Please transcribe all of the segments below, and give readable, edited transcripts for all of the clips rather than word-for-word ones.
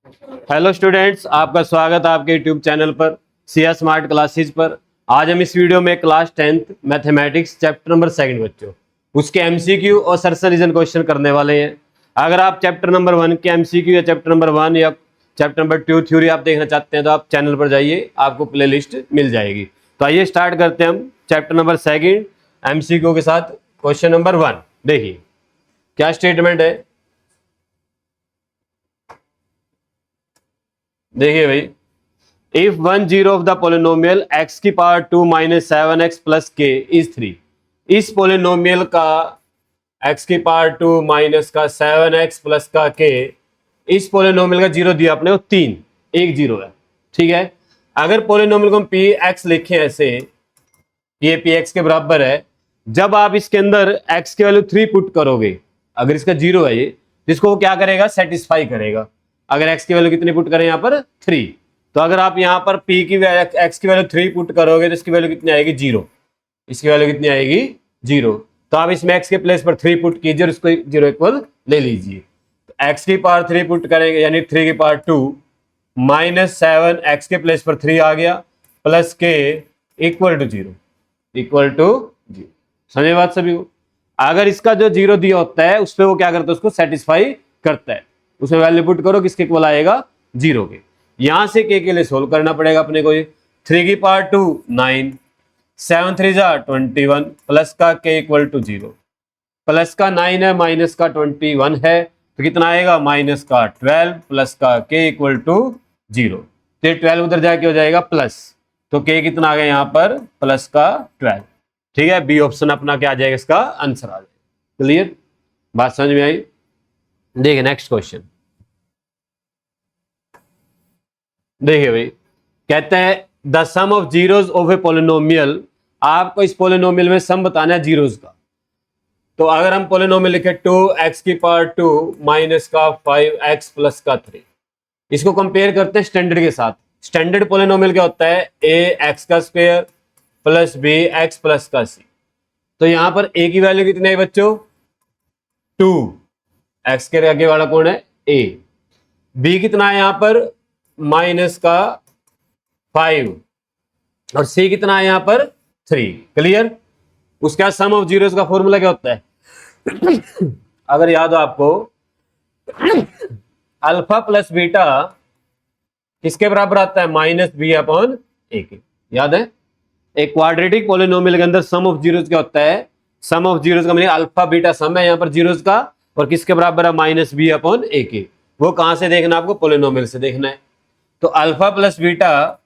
Hello students, आपका स्वागत है आपके यूट्यूब चैनल पर सीएस स्मार्ट क्लासेज पर। आज हम इस वीडियो में class 10th mathematics chapter number 2 बच्चों उसके एमसीक्यू और सर्च रीजन क्वेश्चन करने वाले हैं। अगर आप चैप्टर नंबर 1 के एमसीक्यू या चैप्टर नंबर 1 या चैप्टर नंबर 2 थ्योरी आप देखना चाहते हैं तो आप चैनल पर जाइए, आपको प्ले लिस्ट मिल जाएगी। तो आइए स्टार्ट करते हैं हम चैप्टर नंबर 2 एमसीक्यू के साथ। क्वेश्चन नंबर 1 देखिए क्या स्टेटमेंट है। देखिए भाई, if 1 zero of the polynomial x की पावर 2 माइनस 7x प्लस के इज 3। इस पोलिनोमियल का x की पावर 2 माइनस का 7x प्लस का k, इस पोलिनोमियल का जीरो दिया अपने को 3, एक जीरो है। ठीक है, अगर पोलिनोमियल को हम पी एक्स लिखें ऐसे, ये पी एक्स के बराबर है, जब आप इसके अंदर x की वैल्यू 3 पुट करोगे, अगर इसका जीरो है ये, इसको वो क्या करेगा, सेटिस्फाई करेगा। अगर x की वैल्यू कितनी पुट करें यहाँ पर 3, तो अगर आप यहाँ पर p की x की वैल्यू 3 पुट करोगे तो इसकी वैल्यू कितनी आएगी, 0। इसकी वैल्यू कितनी आएगी, 0। तो आप इसमें x के प्लेस पर 3 पुट कीजिए और इसको 0 इक्वल ले लीजिए। तो x की पावर 3 पुट करेंगे यानी 3 की पावर 2 माइनस 7, x के प्लेस पर 3 आ गया, प्लस के इक्वल टू 0, इक्वल टू 0। समझे बात सभी को। अगर इसका जो 0 दिया होता है उस पर वो क्या करता है, उसको सेटिस्फाई करता है। उसमें वैल्यू पुट करो, किसके इक्वल आएगा, 0 के। यहां से के लिए सोल्व करना पड़ेगा अपने को। 3 की पावर 2 9, 7 3 जा 21, प्लस का के इक्वल टू 0, प्लस का 9 है माइनस का 21 है, तो कितना आएगा, माइनस का 12 प्लस का के इक्वल टू 0। तो 12 उधर जाके हो जाएगा प्लस, तो के कितना आ गया यहाँ पर, प्लस का 12। ठीक है, बी ऑप्शन अपना क्या आ जाएगा, इसका आंसर आ जाएगा। क्लियर, बात समझ में आई। देखिए नेक्स्ट क्वेश्चन। देखिए भाई, कहते हैं the sum of zeros of a polynomial. आपको इस पोलिनोमियल में सम बताना है जीरोज का। तो अगर हम पोलिनोमियल लिखे 2x की पावर 2 माइनस का 5x प्लस का 3, इसको कंपेयर करते हैं स्टैंडर्ड के साथ। स्टैंडर्ड पोलिनोमियल क्या होता है, a x का square plus b x plus का c। तो यहां पर a की वैल्यू कितनी है बच्चों, 2, x के आगे वाला कौन है, a। b कितना है यहां पर, माइनस का 5, और c कितना है यहां पर 3। क्लियर। उसका सम ऑफ जीरोस का फॉर्मूला क्या होता है अगर याद हो आपको, अल्फा प्लस बीटा किसके बराबर आता है, माइनस बी अपॉन ए के। याद है, एक क्वाड्रेटिक पॉलिनोमियल के अंदर सम ऑफ जीरोस क्या होता है, सम ऑफ जीरोस का मतलब अल्फा बीटा सम है यहाँ पर जीरोस का, और किसके बराबर है, माइनस बी अपॉन ए के। वो कहां से देखना, आपको पोलिनोमियल से देखना है। तो alpha plus beta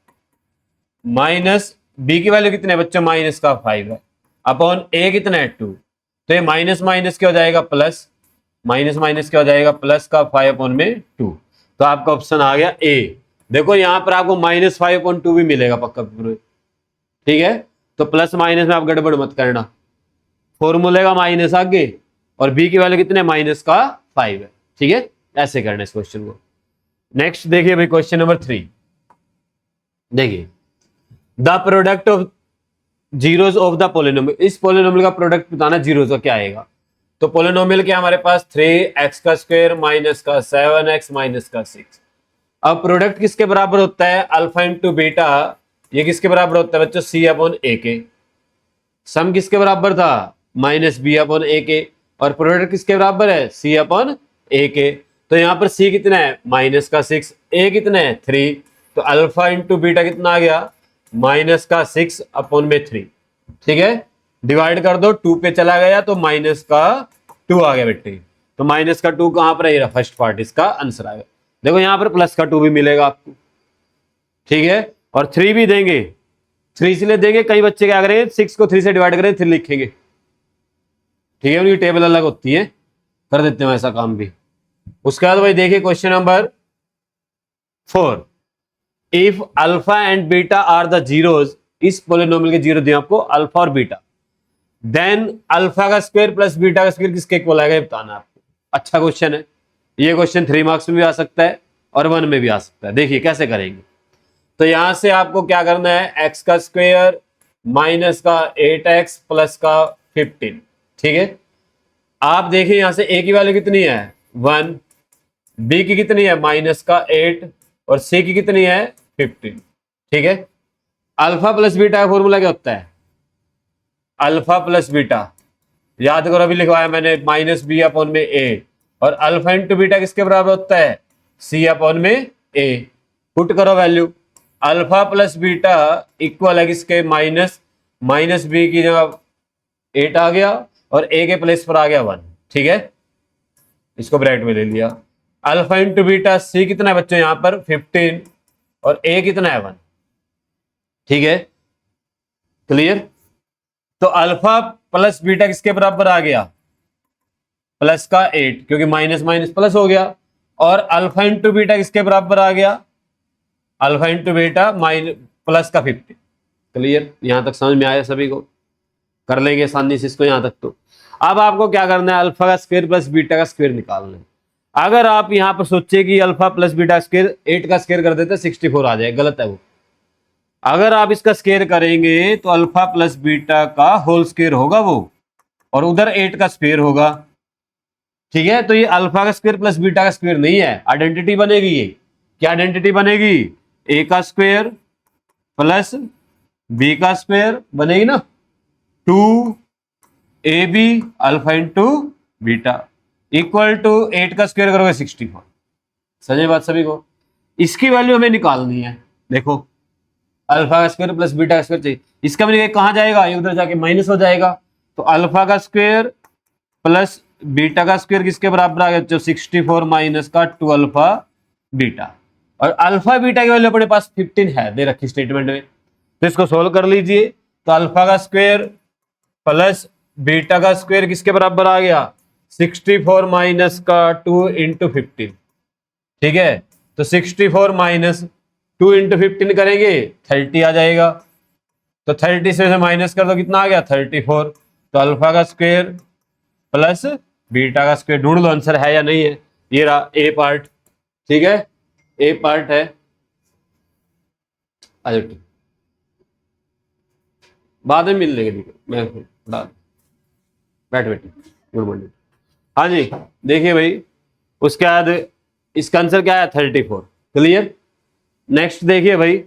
minus B की वैल्यू कितने बच्चों, माइनस का 5 है, अपॉन ए कितना है 2। तो ये माइनस माइनस क्या हो जाएगा प्लस, माइनस माइनस क्या हो जाएगा, प्लस का 5 अपॉन में 2। तो आपका ऑप्शन आ गया ए। देखो यहां पर आपको माइनस 5 अपॉन 2 भी मिलेगा पक्का। ठीक है, तो प्लस माइनस में आप गड़बड़ मत करना, फॉर्मूले का माइनस आगे और बी की वैल्यू कितने, माइनस का 5 है। ठीक है, ऐसे करना इस क्वेश्चन को। नेक्स्ट देखिए भाई, क्वेश्चन नंबर 3। देखिए the product of zeros of the polynomial. इस पोलिनोमियल का प्रोडक्ट बताना जीरोस का क्या आएगा। तो पोलिनोमियल क्या हमारे पास, 3x का स्क्वायर माइनस का 7x माइनस का 6। अब प्रोडक्ट किसके बराबर होता है, अल्फा इंटू बीटा, ये किसके बराबर होता है बच्चों, c अपॉन ए के। सम किसके बराबर था, माइनस बी अपॉन ए के, और प्रोडक्ट किसके बराबर है, c अपॉन ए के। तो यहां पर c कितना है, माइनस का 6, a कितना है 3, तो अल्फा इंटू बीटा कितना आ गया, माइनस का 6 अपॉन में 3। ठीक है, डिवाइड कर दो, 2 पे चला गया तो माइनस का 2 आ गया बेटे। तो माइनस का 2 कहां पर है, फर्स्ट पार्ट, इसका आंसर आ गया। देखो यहां पर प्लस का 2 भी मिलेगा आपको। ठीक है, और 3 भी देंगे, 3 इसलिए देंगे, कई बच्चे क्या करेंगे 6 को 3 से डिवाइड करें 3 लिखेंगे। ठीक है, उनकी टेबल अलग होती है, कर देते हैं ऐसा काम भी। उसके बाद भाई देखिए question number 4। If alpha and beta are the zeros. इस पोलिनोमियल के जीरो दिए आपको, अल्फा और बीटा, देन अल्फा का स्क्वायर प्लस बीटा का स्क्वायर किसके इक्वल आएगा, बताना आपको। अच्छा क्वेश्चन है ये। क्वेश्चन 3 मार्क्स में भी आ सकता है और 1 में भी आ सकता है। देखिए कैसे करेंगे। तो यहां से आपको क्या करना है, एक्स का स्क्वायर माइनस का 8x प्लस का 15। ठीक है, आप देखिए यहां से ए की वैल्यू कितनी है, 1, बी की कितनी है माइनस का 8 और सी की कितनी है 15। ठीक है, अल्फा प्लस बीटा का फॉर्मूला क्या होता है, अल्फा प्लस बीटा, याद करो अभी लिखवाया मैंने माइनस बी अपॉन में ए, और अल्फा इंटू बीटा किसके बराबर होता है, सी अपॉन में ए। पुट करो value, alpha plus beta equal है किसके, माइनस माइनस बी की जगह 8 आ गया और ए के प्लेस पर आ गया 1। ठीक है, इसको ब्रैकेट में ले लिया। अल्फा इंटू बीटा, सी कितना है बच्चों यहां पर 15 और ए कितना है 1। ठीक है, क्लियर। तो अल्फा प्लस बीटा किसके बराबर आ गया, प्लस का 8, क्योंकि माइनस माइनस प्लस हो गया। और अल्फा इंटू बीटा किसके बराबर आ गया, alpha into beta minus plus का 50। क्लियर, यहां तक समझ में आया सभी को, कर लेंगे आसानी से इसको यहां तक। तो अब आपको क्या करना है, अल्फा का स्क्वायर प्लस बीटा का स्क्वायर निकालना है। अगर आप यहां पर सोचे कि अल्फा प्लस बीटा स्क्वायर 8 का स्क्वायर कर देते 64 आ जाए, गलत है वो। अगर आप इसका स्क्वायर करेंगे तो अल्फा प्लस बीटा का होल स्क्वायर होगा वो, और उधर 8 का स्क्वायर होगा। ठीक है, तो ये अल्फा का स्क्वायर प्लस बीटा का स्क्वायर नहीं है, आइडेंटिटी बनेगी। ये क्या आइडेंटिटी बनेगी, ए का स्क्वायर प्लस बी का स्क्वायर बनेगी ना, 2ab alpha into beta equal to 8 का स्क्वायर करोगे 64। समझे बात सभी को। इसकी वैल्यू हमें निकालनी है। देखो अल्फा का स्क्वायर प्लस बीटा का स्क्वायर चाहिए, इसका मैंने कहां जाएगा, ये उधर जाके माइनस हो जाएगा। तो अल्फा का स्क्वायर प्लस बीटा का स्क्वायर किसके बराबर आ गया, जो 64 माइनस का 2 अल्फा बीटा। और अल्फा बीटा की वैल्यू अपने पास 15 है, दे रखी स्टेटमेंट में, तो इसको सोल्व कर लीजिए। तो अल्फा का स्क्वायर प्लस बीटा का स्क्वायर किसके बराबर आ गया, 64 माइनस का 2 इंटू 15। ठीक है, तो 64 माइनस 2 इंटू 15 करेंगे 30 आ जाएगा। तो 30 से माइनस कर दो, कितना आ गया 34। तो अल्फा का स्क्वायर प्लस बीटा का स्क्वायर, ढूंढ लो आंसर है या नहीं है। ये रहा ए पार्ट। ठीक है, ए पार्ट है। बाद में मिल लेंगे, मैं बैठ गुड मॉर्निंग। हाँ जी, देखिए भाई, उसके बाद इसका आंसर क्या है 34। क्लियर। नेक्स्ट देखिए भाई,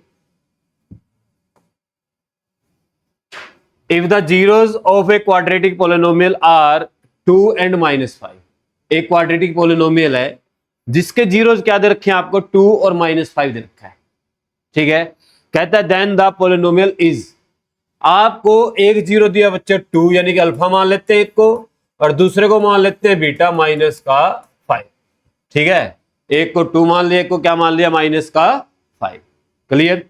if the zeros of a quadratic polynomial are 2 and -5, एक क्वाड्रेटिक पोलिनोमियल है जिसके जीरोस क्या दे रखे हैं आपको, 2 और -5 दे रखा है। ठीक है, कहता है देन द पोलिनोमियल इज, आपको एक जीरो दिया बच्चे 2, यानी कि अल्फा मान लेते हैं एक को, और दूसरे को मान लेते हैं बीटा माइनस का 5। ठीक है, एक को 2 मान लिया, एक को क्या मान लिया, माइनस का 5। क्लियर।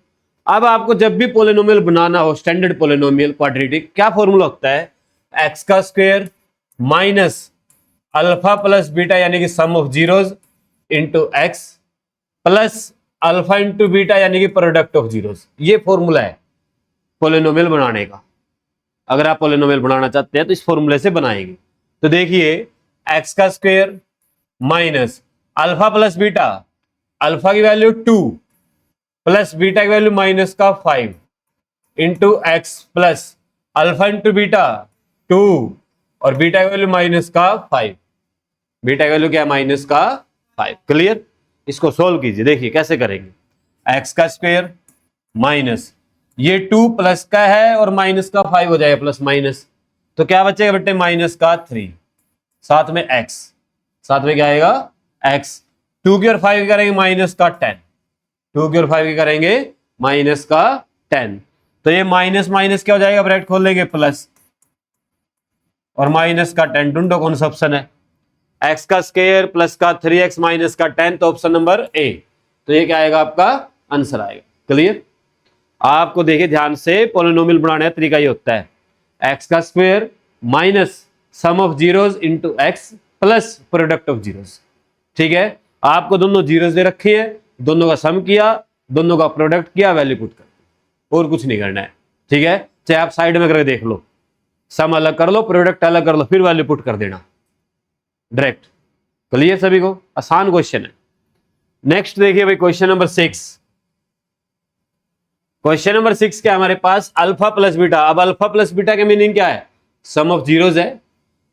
अब आपको जब भी पोलिनोमियल बनाना हो, स्टैंडर्ड पोलिनोमियल क्वाड्रेटिक, क्या फॉर्मूला होता है, एक्स का square minus alpha plus beta यानी कि sum of zeros into x plus alpha into beta यानी कि प्रोडक्ट ऑफ जीरोज। ये फॉर्मूला है पोलिनोमियल बनाने का। अगर आप पोलिनोमियल बनाना चाहते हैं तो इस फॉर्मूले से बनाएंगे। तो देखिए, एक्स का square minus alpha plus beta, alpha की वैल्यू 2 प्लस बीटा की वैल्यू माइनस का 5 into x plus alpha into beta 2 और बीटा की वैल्यू माइनस का 5। बीटा की वैल्यू क्या है, माइनस का 5। क्लियर। इसको सोल्व कीजिए, देखिए कैसे करेंगे। एक्स का स्क्वायर माइनस ये 2 प्लस का है और माइनस का 5 हो जाएगा, प्लस माइनस, तो क्या बचेगा बेटे, माइनस का 3, साथ में एक्स, साथ में क्या आएगा एक्स। 2 की और 5 की करेंगे माइनस का 10, 2 की और 5 की करेंगे माइनस का 10। तो ये माइनस माइनस क्या हो जाएगा, ब्रैकेट खोल लेंगे प्लस और माइनस का 10, ढूंढो कौन सा ऑप्शन है, एक्स का स्क्वायर प्लस का 3x माइनस का 10, तो ऑप्शन नंबर ए। तो ये क्या आएगा, आपका आंसर आएगा। क्लियर। आपको देखिए ध्यान से, पोलिनोमियल बनाने का तरीका ये होता है, एक्स का square minus sum of zeros into x plus product of zeros. ठीक है, आपको दोनों जीरोस दे रखे हैं, दोनों का सम किया, दोनों का प्रोडक्ट किया, वैल्यू पुट कर, और कुछ नहीं करना है। ठीक है, चाहे आप साइड में करके देख लो, सम अलग कर लो, प्रोडक्ट अलग कर लो, फिर वैल्यू पुट कर देना डायरेक्ट। क्लियर सभी को, आसान क्वेश्चन है। नेक्स्ट देखिए भाई, क्वेश्चन नंबर 6। क्वेश्चन नंबर 6 क्या हमारे पास, अल्फा प्लस बीटा। अब अल्फा प्लस बीटा के मीनिंग क्या है, सम ऑफ जीरोस है,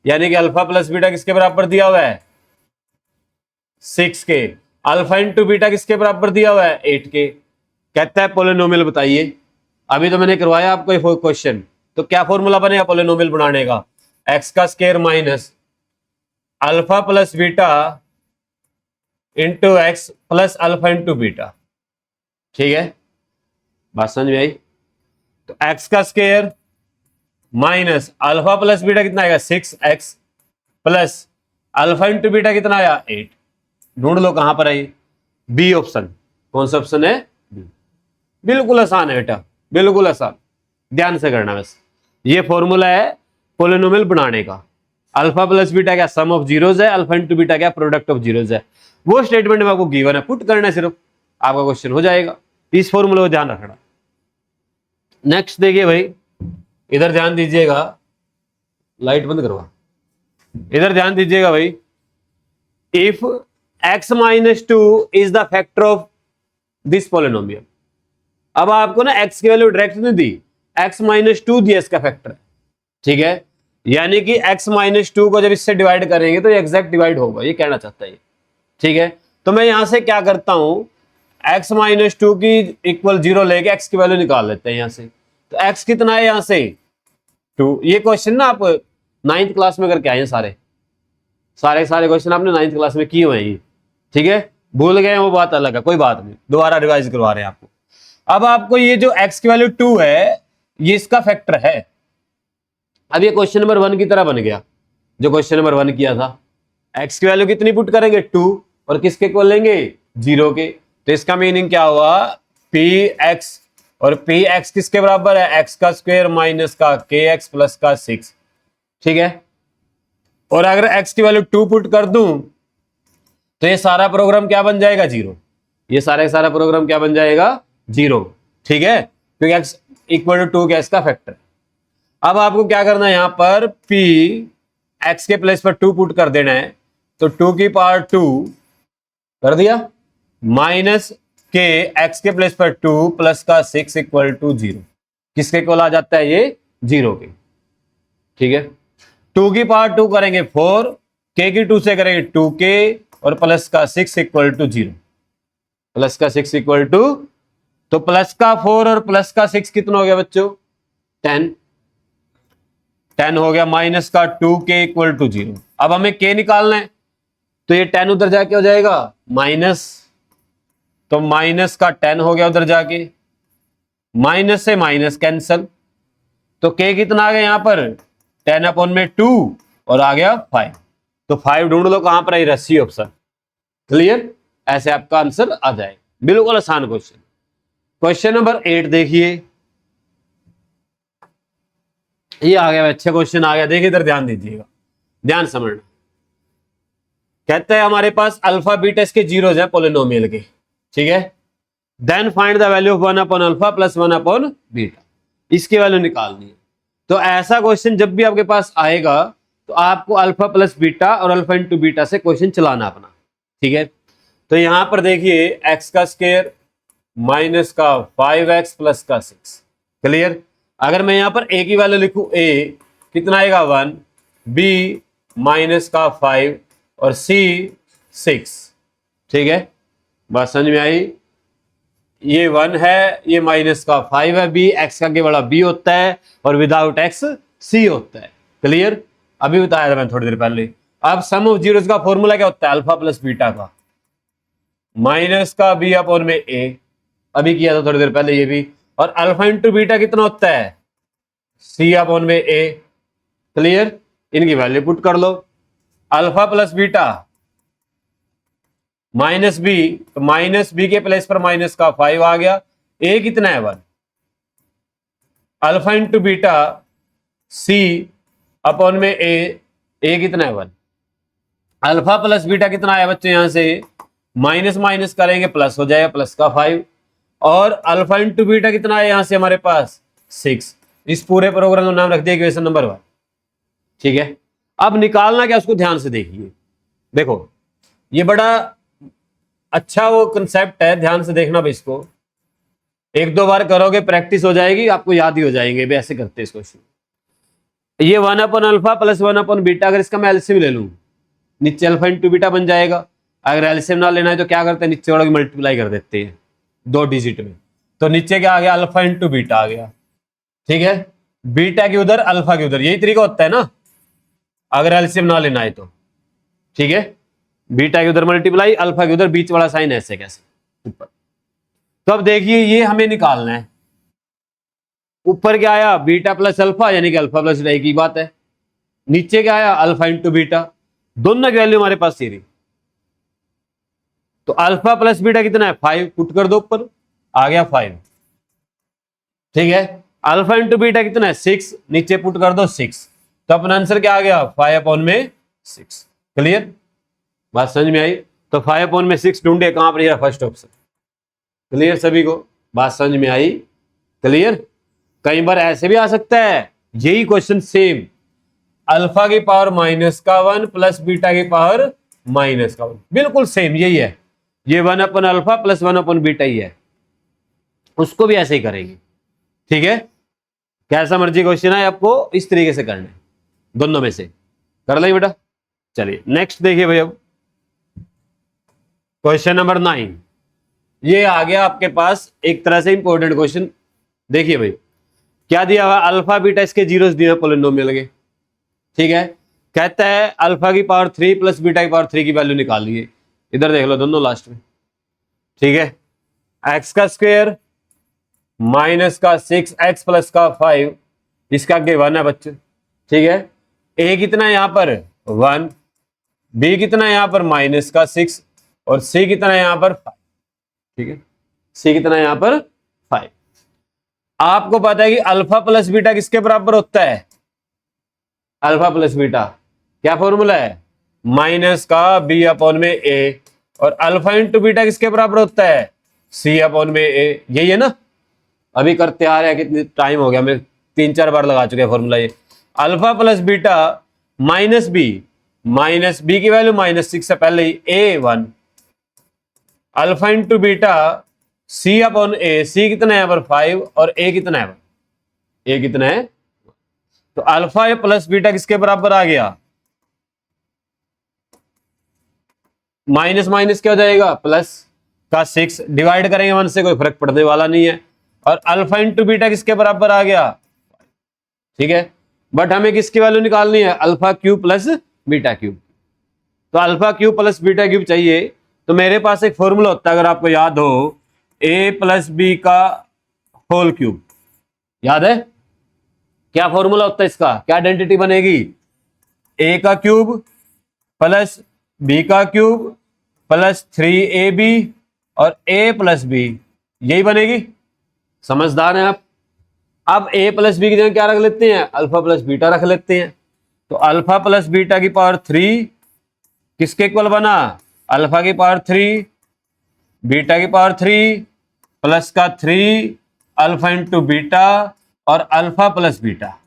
यानी कि अल्फा प्लस बीटा किसके बराबर दिया हुआ है, 6 के, अल्फा इंटू बीटा किसके बराबर दिया हुआ है 8 के। कहता है पोलिनोमियल बताइए। अभी तो मैंने करवाया आपको ये क्वेश्चन, तो क्या फॉर्मूला बनेगा पोलिनोमियल बनाने का, एक्स का square minus alpha plus beta into x plus alpha into beta. ठीक है, बात समझ में आई। तो एक्स का square minus alpha plus beta कितना आएगा 6x plus alpha into beta कितना आया 8। ढूंढ लो कहां पर है ये, बी ऑप्शन। कौन सा ऑप्शन है, बी। बिल्कुल आसान है बेटा, बिल्कुल आसान, ध्यान से करना बस। ये फॉर्मूला है पोलिनोमियल बनाने का। अल्फा प्लस बीटा क्या सम ऑफ जीरोज है, अल्फा इंटू बीटा क्या प्रोडक्ट ऑफ जीरोज है। वो स्टेटमेंट में आपको गिवन है, पुट करना है सिर्फ, आपका क्वेश्चन हो जाएगा। इस फॉर्मूले को ध्यान रखना। नेक्स्ट देखिए भाई, इधर ध्यान दीजिएगा, लाइट बंद करवा, इधर ध्यान दीजिएगा भाई। If x minus 2 is the factor of this polynomial. अब आपको ना x की वैल्यू डायरेक्ट नहीं दी, x माइनस 2 दिया इसका फैक्टर, ठीक है। यानी कि x माइनस 2 को जब इससे डिवाइड करेंगे तो ये एग्जैक्ट डिवाइड होगा, ये कहना चाहता है ये, ठीक है। तो मैं यहां से क्या करता हूं, x माइनस 2 की इक्वल 0 लेके x की वैल्यू निकाल लेते हैं यहां से। तो x कितना है यहां से 2। ये क्वेश्चन ना आप 9th क्लास में करके आए हैं, सारे क्वेश्चन आपने 9th क्लास में किए हुए हैं ये, ठीक है। भूल गए वो बात अलग है, कोई बात नहीं, दोबारा रिवाइज करवा रहे हैं आपको। अब आपको ये जो x की वैल्यू 2 है ये इसका फैक्टर है। अब ये क्वेश्चन नंबर 1 की तरह बन गया, जो क्वेश्चन नंबर 1 किया था। x की वैल्यू कितनी पुट करेंगे 2, और किसके इक्वल लेंगे 0 के। तो इसका मीनिंग क्या हुआ, px, और px किसके बराबर है, x का स्क्वायर माइनस का kx प्लस का 6, ठीक है। और अगर x की वैल्यू 2 पुट कर दूं तो ये सारा प्रोग्राम क्या बन जाएगा 0, ये सारा प्रोग्राम क्या बन जाएगा 0, ठीक है, क्योंकि x इक्वल टू 2 क्या इसका फैक्टर। अब आपको क्या करना है, यहां पर p x के प्लेस पर 2 पुट कर देना है, तो 2 की पावर 2 कर दिया, माइनस के x के प्लेस पर 2 प्लस का 6 इक्वल टू 0। किसके इक्वल आ जाता है ये 0 के, ठीक है। 2 की पावर 2 करेंगे 4, k की 2 से करेंगे 2k, और प्लस का 6 इक्वल टू 0, प्लस का 6 इक्वल टू, तो प्लस का 4 और प्लस का 6 कितना हो गया बच्चों 10 हो गया, माइनस का 2k इक्वल टू 0। अब हमें k निकालना है, तो ये 10 उधर जाके हो जाएगा माइनस, तो माइनस का 10 हो गया उधर जाके, माइनस से माइनस कैंसल, तो k कितना आ गया यहां पर 10 अपॉन में 2, और आ गया 5। तो 5 ढूंढ लो कहां पर है, सी ऑप्शन। क्लियर, ऐसे आपका आंसर आ जाए, बिल्कुल आसान क्वेश्चन। क्वेश्चन नंबर 8 देखिए, ये आ गया, अच्छा क्वेश्चन आ गया। देखिए इधर ध्यान दीजिएगा, ध्यान समझना। कहते हैं हमारे पास अल्फा बीटा इसके जीरोज है पोलिनोमियल के, ठीक है। Then find the value of 1 upon alpha plus 1 upon beta, इसकी वैल्यू निकालनी है। तो ऐसा क्वेश्चन जब भी आपके पास आएगा तो आपको अल्फा प्लस बीटा और अल्फा इंटू बीटा से क्वेश्चन चलाना अपना, ठीक है। तो यहां पर देखिए एक्स का स्क्वायर माइनस का 5x प्लस का 6, क्लियर। अगर मैं यहां पर a की वैल्यू लिखूं, a कितना आएगा 1, b माइनस का 5, और c 6, ठीक है। बात समझ में आई, ये 1 है, ये माइनस का 5 है, b x का के बड़ा b होता है, और विदाउट x c होता है, क्लियर। अभी बताया था मैंने थोड़ी देर पहले। अब सम ऑफ जीरोस का फॉर्मूला क्या होता है, अल्फा प्लस बीटा का माइनस का b अपॉन में a, अभी किया था थोड़ी देर पहले ये भी, और अल्फा इंटू बीटा कितना होता है c अपॉन में a, क्लियर। इनकी वैल्यू पुट कर लो, alpha plus beta minus b, तो माइनस b के प्लेस पर माइनस का 5 आ गया, a कितना है 1, alpha into beta c upon में a कितना है 1, अल्फा प्लस बीटा कितना आया बच्चे, यहां से माइनस माइनस करेंगे प्लस हो जाएगा, प्लस का 5, और अल्फा इंटू बीटा कितना है यहां से हमारे पास 6। इस पूरे प्रोग्राम का नाम रख दिया इक्वेशन नंबर 1, ठीक है। अब निकालना क्या, उसको ध्यान से देखिए। देखो ये बड़ा अच्छा वो कंसेप्ट है, ध्यान से देखना भाई, इसको 1-2 बार करोगे प्रैक्टिस हो जाएगी, आपको याद ही हो जाएंगे भी, ऐसे करते हैं इस क्वेश्चन। ये 1 upon alpha plus 1 upon beta, अगर इसका मैं एलसीएम ले लूं, नीचे अल्फा इंटू बीटा बन जाएगा, अगर एलसीएम ना लेना है तो क्या करते हैं, नीचे वालों की मल्टीप्लाई कर देते हैं 2 डिजिट में। तो नीचे क्या आ गया, अल्फा इंटू बीटा आ गया। ठीक है, बीटा के उधर अल्फा के उधर, यही तरीका होता है ना अगर एलसीएम ना लेना है तो। ठीक है, बीटा के उधर मल्टीप्लाई, अल्फा के उधर बीच वाला साइन ऐसे कैसे ऊपर। तो अब देखिए ये हमें निकालना है, ऊपर क्या आया बीटा प्लस अल्फा यानी कि अल्फा प्लस बीटा, एक ही बात है। नीचे क्या आया अल्फा इंटू बीटा, दोनों की वैल्यू हमारे पास ये रही। तो अल्फा प्लस बीटा कितना है 5, पुट कर दो ऊपर, आ गया 5। ठीक है, अल्फा इंटू बीटा कितना है 6, नीचे पुट कर दो 6। तो अपना आंसर क्या आ गया 5/6। क्लियर, बात समझ में आई। तो 5/6 ढूंढे कहां पर, फर्स्ट ऑप्शन। क्लियर सभी को, बात समझ में आई। क्लियर, कई बार ऐसे भी आ सकता है यही क्वेश्चन सेम, अल्फा की पावर -1 प्लस बीटा की पावर -1, बिल्कुल सेम यही है, ये 1/अल्फा प्लस 1/बीटा ही है, उसको भी ऐसे ही करेंगे। ठीक है, कैसा मर्जी क्वेश्चन है आपको इस तरीके से करना है, दोनों में से कर लेंगे बेटा। चलिए नेक्स्ट देखिए भाई, अब क्वेश्चन नंबर 9, ये आ गया आपके पास एक तरह से इंपॉर्टेंट क्वेश्चन। देखिए भाई क्या दिया हुआ, अल्फा बीटा इसके जीरोस दिए पॉलिनोमियल के। ठीक है, कहता है अल्फा की पावर 3 प्लस बीटा की पावर 3 की वैल्यू निकालिए। इधर देख लो दोनों लास्ट में। ठीक है, एक्स का स्क्वायर माइनस का 6x प्लस का 5, इसका आगे 1 है बच्चे। ठीक है, ए कितना है यहां पर 1, बी कितना है यहां पर -6 और सी कितना है यहां पर 5। ठीक है, सी कितना है यहां पर 5। आपको पता है कि अल्फा प्लस बीटा किसके बराबर होता है, अल्फा प्लस बीटा क्या फॉर्मूला है, माइनस का b/a, और अल्फा इंटू बीटा किसके बराबर होता है c/a, यही है ना। अभी करते आ रहे हैं, कितनी टाइम हो गया, मैं 3-4 बार लगा चुके हैं फॉर्मूला ये। Alpha plus beta minus B की वैल्यू -6 से पहले ही a1, alpha into beta c/a, C कितना है यहाँ पर 5 और a कितना है, a कितना है। तो अल्फा प्लस बीटा किसके बराबर आ गया, माइनस माइनस क्या हो जाएगा प्लस का 6, डिवाइड करेंगे 1 से कोई फर्क पड़ने वाला नहीं है, और अल्फा इंटू बीटा किसके बराबर आ गया। ठीक है, बट हमें किसकी वैल्यू निकालनी है, alpha cube plus beta cube. तो alpha cube plus beta cube चाहिए, तो मेरे पास एक फॉर्मूला होता है अगर आपको याद हो, a प्लस बी का होल क्यूब, याद है क्या फॉर्मूला होता है इसका, क्या आइडेंटिटी बनेगी, a का क्यूब प्लस b का क्यूब प्लस 3ab और a प्लस b, यही बनेगी। समझदार हैं आप। अब a प्लस बी की जगह क्या रख लेते हैं, अल्फा प्लस बीटा रख लेते हैं। तो अल्फा प्लस बीटा की पावर 3 किसके इक्वल बना, अल्फा की पावर 3 बीटा की पावर 3 प्लस का 3 अल्फा इंटू बीटा और अल्फा प्लस बीटा।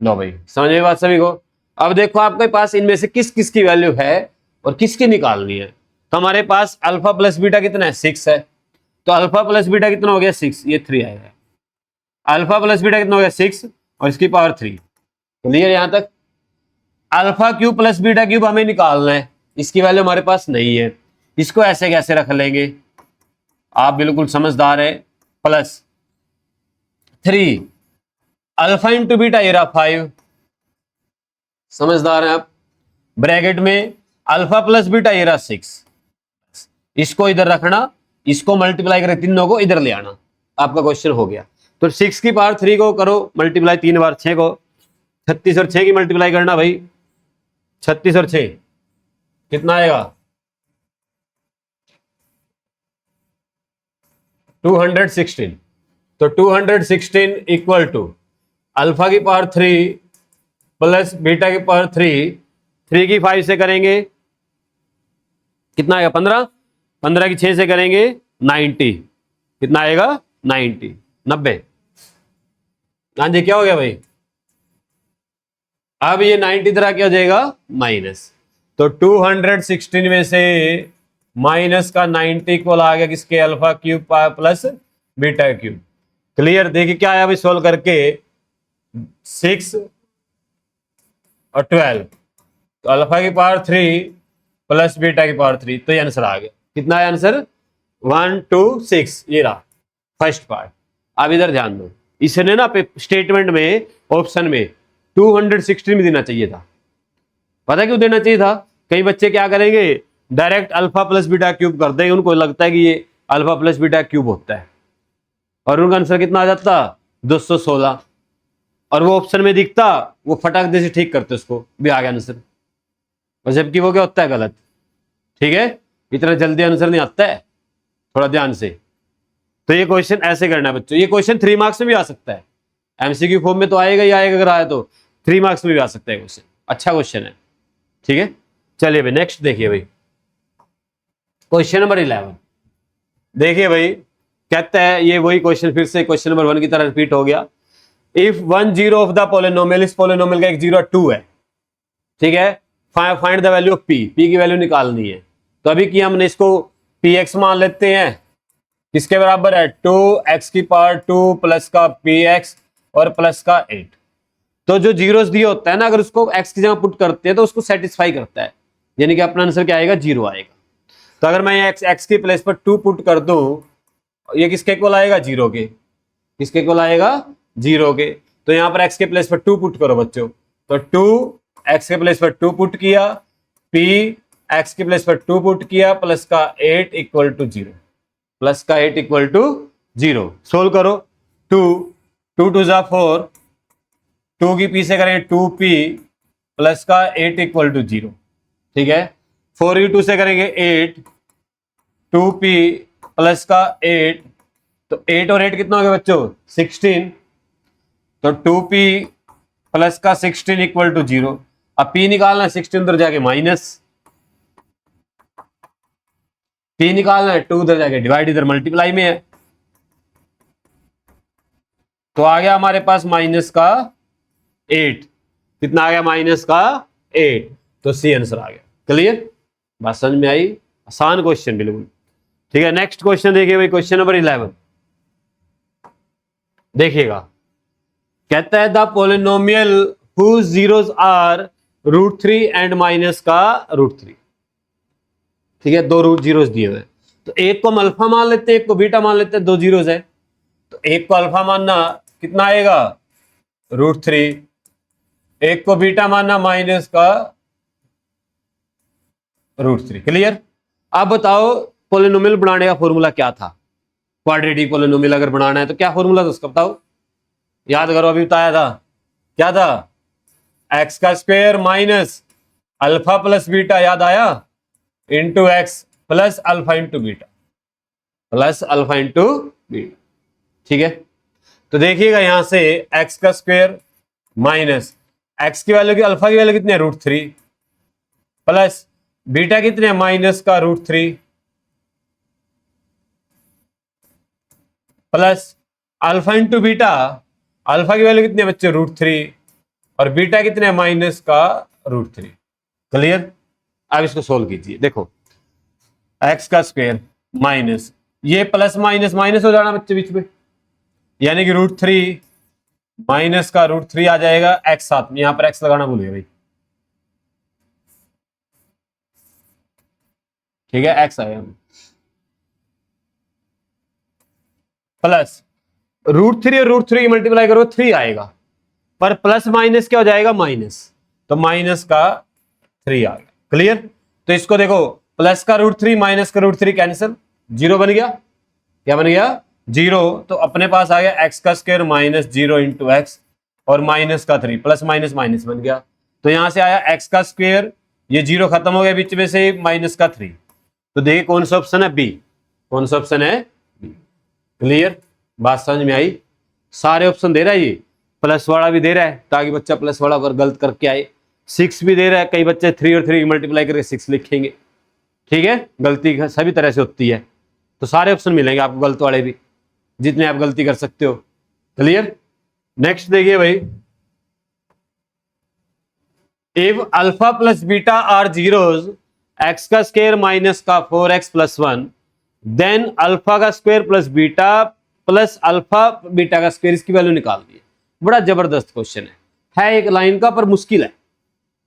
लो भाई समझ में बात सभी को। अब देखो आपके पास इनमें से किस किस की वैल्यू है और किसकी निकालनी है। तो हमारे पास अल्फा प्लस बीटा कितना है 6 है, तो अल्फा प्लस बीटा कितना हो गया 6, ये 3 आएगा। अल्फा प्लस बीटा कितना हो गया 6 और इसकी पावर 3। क्लियर यहां तक। Alpha cube plus beta cube हमें निकालना है, इसकी वैल्यू हमारे पास नहीं है, इसको ऐसे कैसे रख लेंगे, आप बिल्कुल समझदार है। प्लस 3 अल्फा इंटू बीटा ये रहा 5, समझदार है आप। ब्रैकेट में अल्फा प्लस बीटा ये रहा 6, इसको इधर रखना, इसको मल्टीप्लाई करके तीनों को इधर ले आना, आपका क्वेश्चन हो गया। तो 6 की पावर 3 को करो मल्टीप्लाई 3 बार 6 को, 36 और 6 की मल्टीप्लाई करना भाई, 36 और 6 कितना आएगा 216। तो 216 इक्वल टू अल्फा की पावर 3 प्लस बीटा की पावर 3, 3 की 5 से करेंगे कितना आएगा 15, 15 की 6 से करेंगे 90, कितना आएगा 90। हाँ जी क्या हो गया भाई, अब ये 90 तरह क्या हो जाएगा माइनस। तो 216 में से माइनस का 90 को आ गया किसके, alpha cube plus beta cube. Clear. देखिए क्या आया अभी सोल्व करके 6 और 12, तो अल्फा की पावर 3 प्लस बीटा की पावर 3, तो ये आंसर आ गया। कितना है आंसर? 1 2 6, ये रहा फर्स्ट पार्ट। अब इधर ध्यान दो, इसने ना स्टेटमेंट में ऑप्शन में 216 में देना चाहिए था। पता क्यों देना चाहिए था? कई बच्चे क्या करेंगे, direct alpha plus beta cube कर देंगे, उनको लगता है कि ये अल्फा प्लस बीटा क्यूब होता है, और उनका आंसर कितना आ जाता? 216। और वो ऑप्शन में दिखता, वो फटाक दे से ठीक करते, उसको भी आ गया आंसर। और जबकि वो क्या होता है? गलत। ठीक है, इतना जल्दी आंसर नहीं आता है, थोड़ा ध्यान से। तो ये क्वेश्चन ऐसे करना है बच्चों। ये क्वेश्चन 3 मार्क्स में भी आ सकता है, एमसीक्यू फॉर्म में तो आएगा ही आएगा, अगर आया तो 3 मार्क्स में भी आ सकता है क्वेश्चन। अच्छा क्वेश्चन है। ठीक है, चलिए भाई नेक्स्ट देखिए भाई, क्वेश्चन नंबर 11। देखिए भाई, कहता है, ये वही क्वेश्चन फिर से क्वेश्चन नंबर 1 की तरह रिपीट हो गया। इफ 1 0 ऑफ द पोलिनोमियल, इस पोलिनोमियल का एक 0 2 है, ठीक है, find the value of P, P की वैल्यू निकालनी है। तो अभी की हमने इसको पी एक्स मान लेते हैं, किसके बराबर है? 2x की पावर 2 प्लस का पी एक्स और प्लस का 8। तो जो जीरोस दिए होता है ना, अगर उसको x की जगह पुट करते हैं तो उसको सेटिस्फाई करता है, यानी कि अपना आंसर क्या आएगा? 0 आएगा। तो अगर मैं x की प्लेस पर 2 पुट कर दूं, ये किसके इक्वल आएगा? 0 के। किसके इक्वल आएगा? 0 के। तो यहां पर x के प्लेस पर 2 पुट करो बच्चों, तो 2 x के प्लेस पर 2 पुट किया, p x के प्लेस पर 2 पुट किया, प्लस का 8 इक्वल टू 0, प्लस का 8 इक्वल टू 0। सोल्व करो। 2 2 2 जा 4, 2 की पी से करेंगे 2p प्लस का 8 इक्वल टू 0। ठीक है, 4u2 से करेंगे 8, 2p प्लस का 8, तो 8 और 8 कितना हो गया बच्चों? 16। तो 2p प्लस का 16 इक्वल टू 0। अब p निकालना है, 16 उधर जाके माइनस, p निकालना है, 2 उधर जाके डिवाइड, इधर मल्टीप्लाई में है। तो आ गया हमारे पास माइनस का 8। कितना आ गया? माइनस का 8। तो सी आंसर आ गया। क्लियर? बात समझ में आई? आसान क्वेश्चन बिल्कुल। ठीक है, नेक्स्ट क्वेश्चन देखिए भाई, क्वेश्चन नंबर 11 देखिएगा। कहता है the polynomial whose zeros are √3 and minus का √3। ठीक है, 2 रूट जीरोस दिए हुए, तो एक को हम अल्फा मान लेते हैं, एक को बीटा मान लेते हैं, 2 जीरोस है। तो एक को अल्फा मानना कितना आएगा? √3। एक को बीटा मानना माइनस का √3। क्लियर? अब बताओ पोलिनोमियल बनाने का फॉर्मूला क्या था? क्वाड्रेटिक पोलिनोमियल अगर बनाना है तो क्या फॉर्मूला था उसका बताओ, याद करो। अभी बताया था, क्या था? एक्स का square minus alpha plus beta, याद आया? Into x plus alpha into beta, plus alpha into beta. ठीक है, तो देखिएगा यहां से एक्स का स्क्वायर माइनस एक्स की वैल्यू की, अल्फा की वैल्यू कितनी है? √3, प्लस बीटा कितने है? माइनस का √3, plus alpha into beta, alpha की वैल्यू कितनी है बच्चे? √3, और बीटा कितने है? माइनस का √3। क्लियर? अब इसको सोल्व कीजिए। देखो, एक्स का स्क्वायर माइनस, ये प्लस माइनस माइनस हो जाना बच्चे बीच में, यानी कि √3 माइनस का √3 आ जाएगा, एक्स साथ में, यहां पर एक्स लगाना भूलिए भाई। ठीक है, एक्स आएगा, प्लस √3 और √3 की मल्टीप्लाई करो 3 आएगा, पर प्लस माइनस क्या हो जाएगा? माइनस, तो माइनस का 3 आ गया। क्लियर? तो इसको देखो, प्लस का √3 माइनस का √3 कैंसिल, 0 बन गया। क्या बन गया? 0। तो अपने पास आ गया एक्स का स्क्वायर माइनस 0 इंटू एक्स और माइनस का 3, प्लस माइनस माइनस बन गया। तो यहां से आया एक्स का स्क्वायर, ये 0 खत्म हो गया बीच में से, माइनस का 3। तो देखिए कौन सा ऑप्शन है? बी। कौन सा ऑप्शन है? बी। क्लियर? बात समझ में आई? सारे ऑप्शन दे रहा है, ये प्लस वाला भी दे रहा है ताकि बच्चा प्लस वाला पर गलत करके आए, 6 भी दे रहा है, कई बच्चे 3 और 3 मल्टीप्लाई करके 6 लिखेंगे। ठीक है, गलती सभी तरह से होती है, तो सारे ऑप्शन मिलेंगे आपको गलत वाले भी, जितने आप गलती कर सकते हो। क्लियर? नेक्स्ट देखिए भाई, if alpha plus beta are zeros, X का स्क्वायर माइनस का 4x प्लस 1, देन अल्फा का square plus beta plus alpha beta का स्क्वायर, इसकी वैल्यू निकाल दी। बड़ा जबरदस्त क्वेश्चन है एक लाइन का, पर मुश्किल है।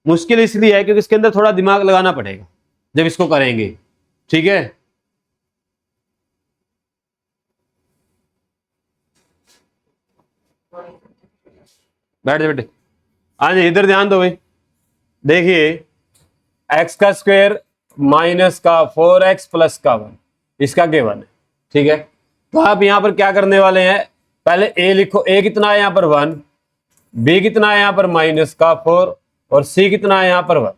मुश्किल इसलिए है क्योंकि इसके अंदर थोड़ा दिमाग लगाना पड़ेगा। जब इसको करेंगे। ठीक है, बैठ जा बेटे। हाँ जी, इधर ध्यान दो भाई। देखिए एक्स का स्क्वायर माइनस का 4x प्लस का 1, इसका केवल है। ठीक है, तो आप यहां पर क्या करने वाले हैं, पहले ए लिखो। ए कितना है यहां पर 1, बी कितना है यहां पर माइनस का 4, और सी कितना है यहां पर 1।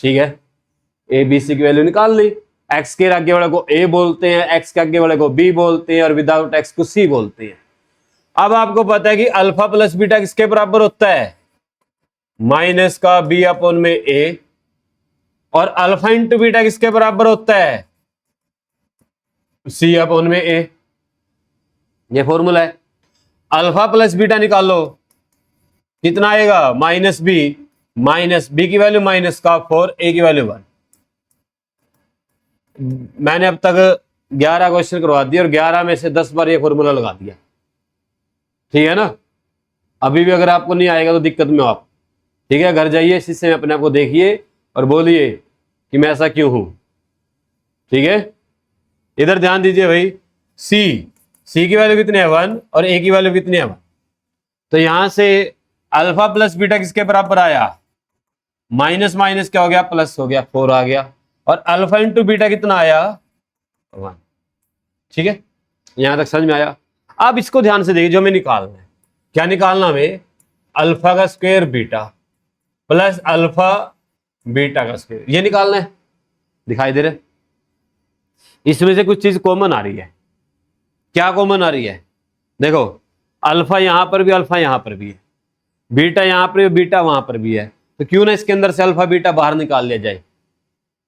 ठीक है, ए बी सी की वैल्यू निकाल ली। एक्स के आगे वाले को ए बोलते हैं, एक्स के आगे वाले को बी बोलते हैं, और विदाउट एक्स को सी बोलते हैं। अब आपको पता है कि अल्फा प्लस बीटा किसके बराबर होता है, माइनस का बी अपॉन में ए, और अल्फा इंटू बीटा किसके बराबर होता है, सी अपॉन में ए। ये फॉर्मूला है। अल्फा प्लस बीटा निकालो, कितना आएगा, माइनस बी की वैल्यू माइनस का 4, ए की वैल्यू 1। मैंने अब तक 11 क्वेश्चन करवा दिए और 11 में से 10 बार ये फॉर्मूला लगा दिया। ठीक है ना, अभी भी अगर आपको नहीं आएगा तो दिक्कत में हो आप। ठीक है, घर जाइए, शीशे में अपने आप को देखिए और बोलिए कि मैं ऐसा क्यों हूं। ठीक है, इधर ध्यान दीजिए भाई। सी की वैल्यू कितनी है 1, और ए की वैल्यू कितनी है 1। तो यहां से अल्फा प्लस बीटा किसके बराबर आया, माइनस माइनस क्या हो गया, प्लस हो गया, 4 आ गया, और अल्फा इंटू बीटा कितना आया, 1। ठीक है, यहां तक समझ में आया। अब इसको ध्यान से देखिए, जो हमें निकालना है, क्या निकालना हमें, अल्फा का square beta plus alpha beta का स्क्वायर, ये निकालना है। दिखाई दे रहा है, इसमें से कुछ चीज कॉमन आ रही है। क्या कॉमन आ रही है, देखो अल्फा यहां पर भी, अल्फा यहां पर भी है, बीटा यहां पर भी, बीटा वहां पर भी है। तो क्यों ना इसके अंदर से अल्फा बीटा बाहर निकाल लिया जाए।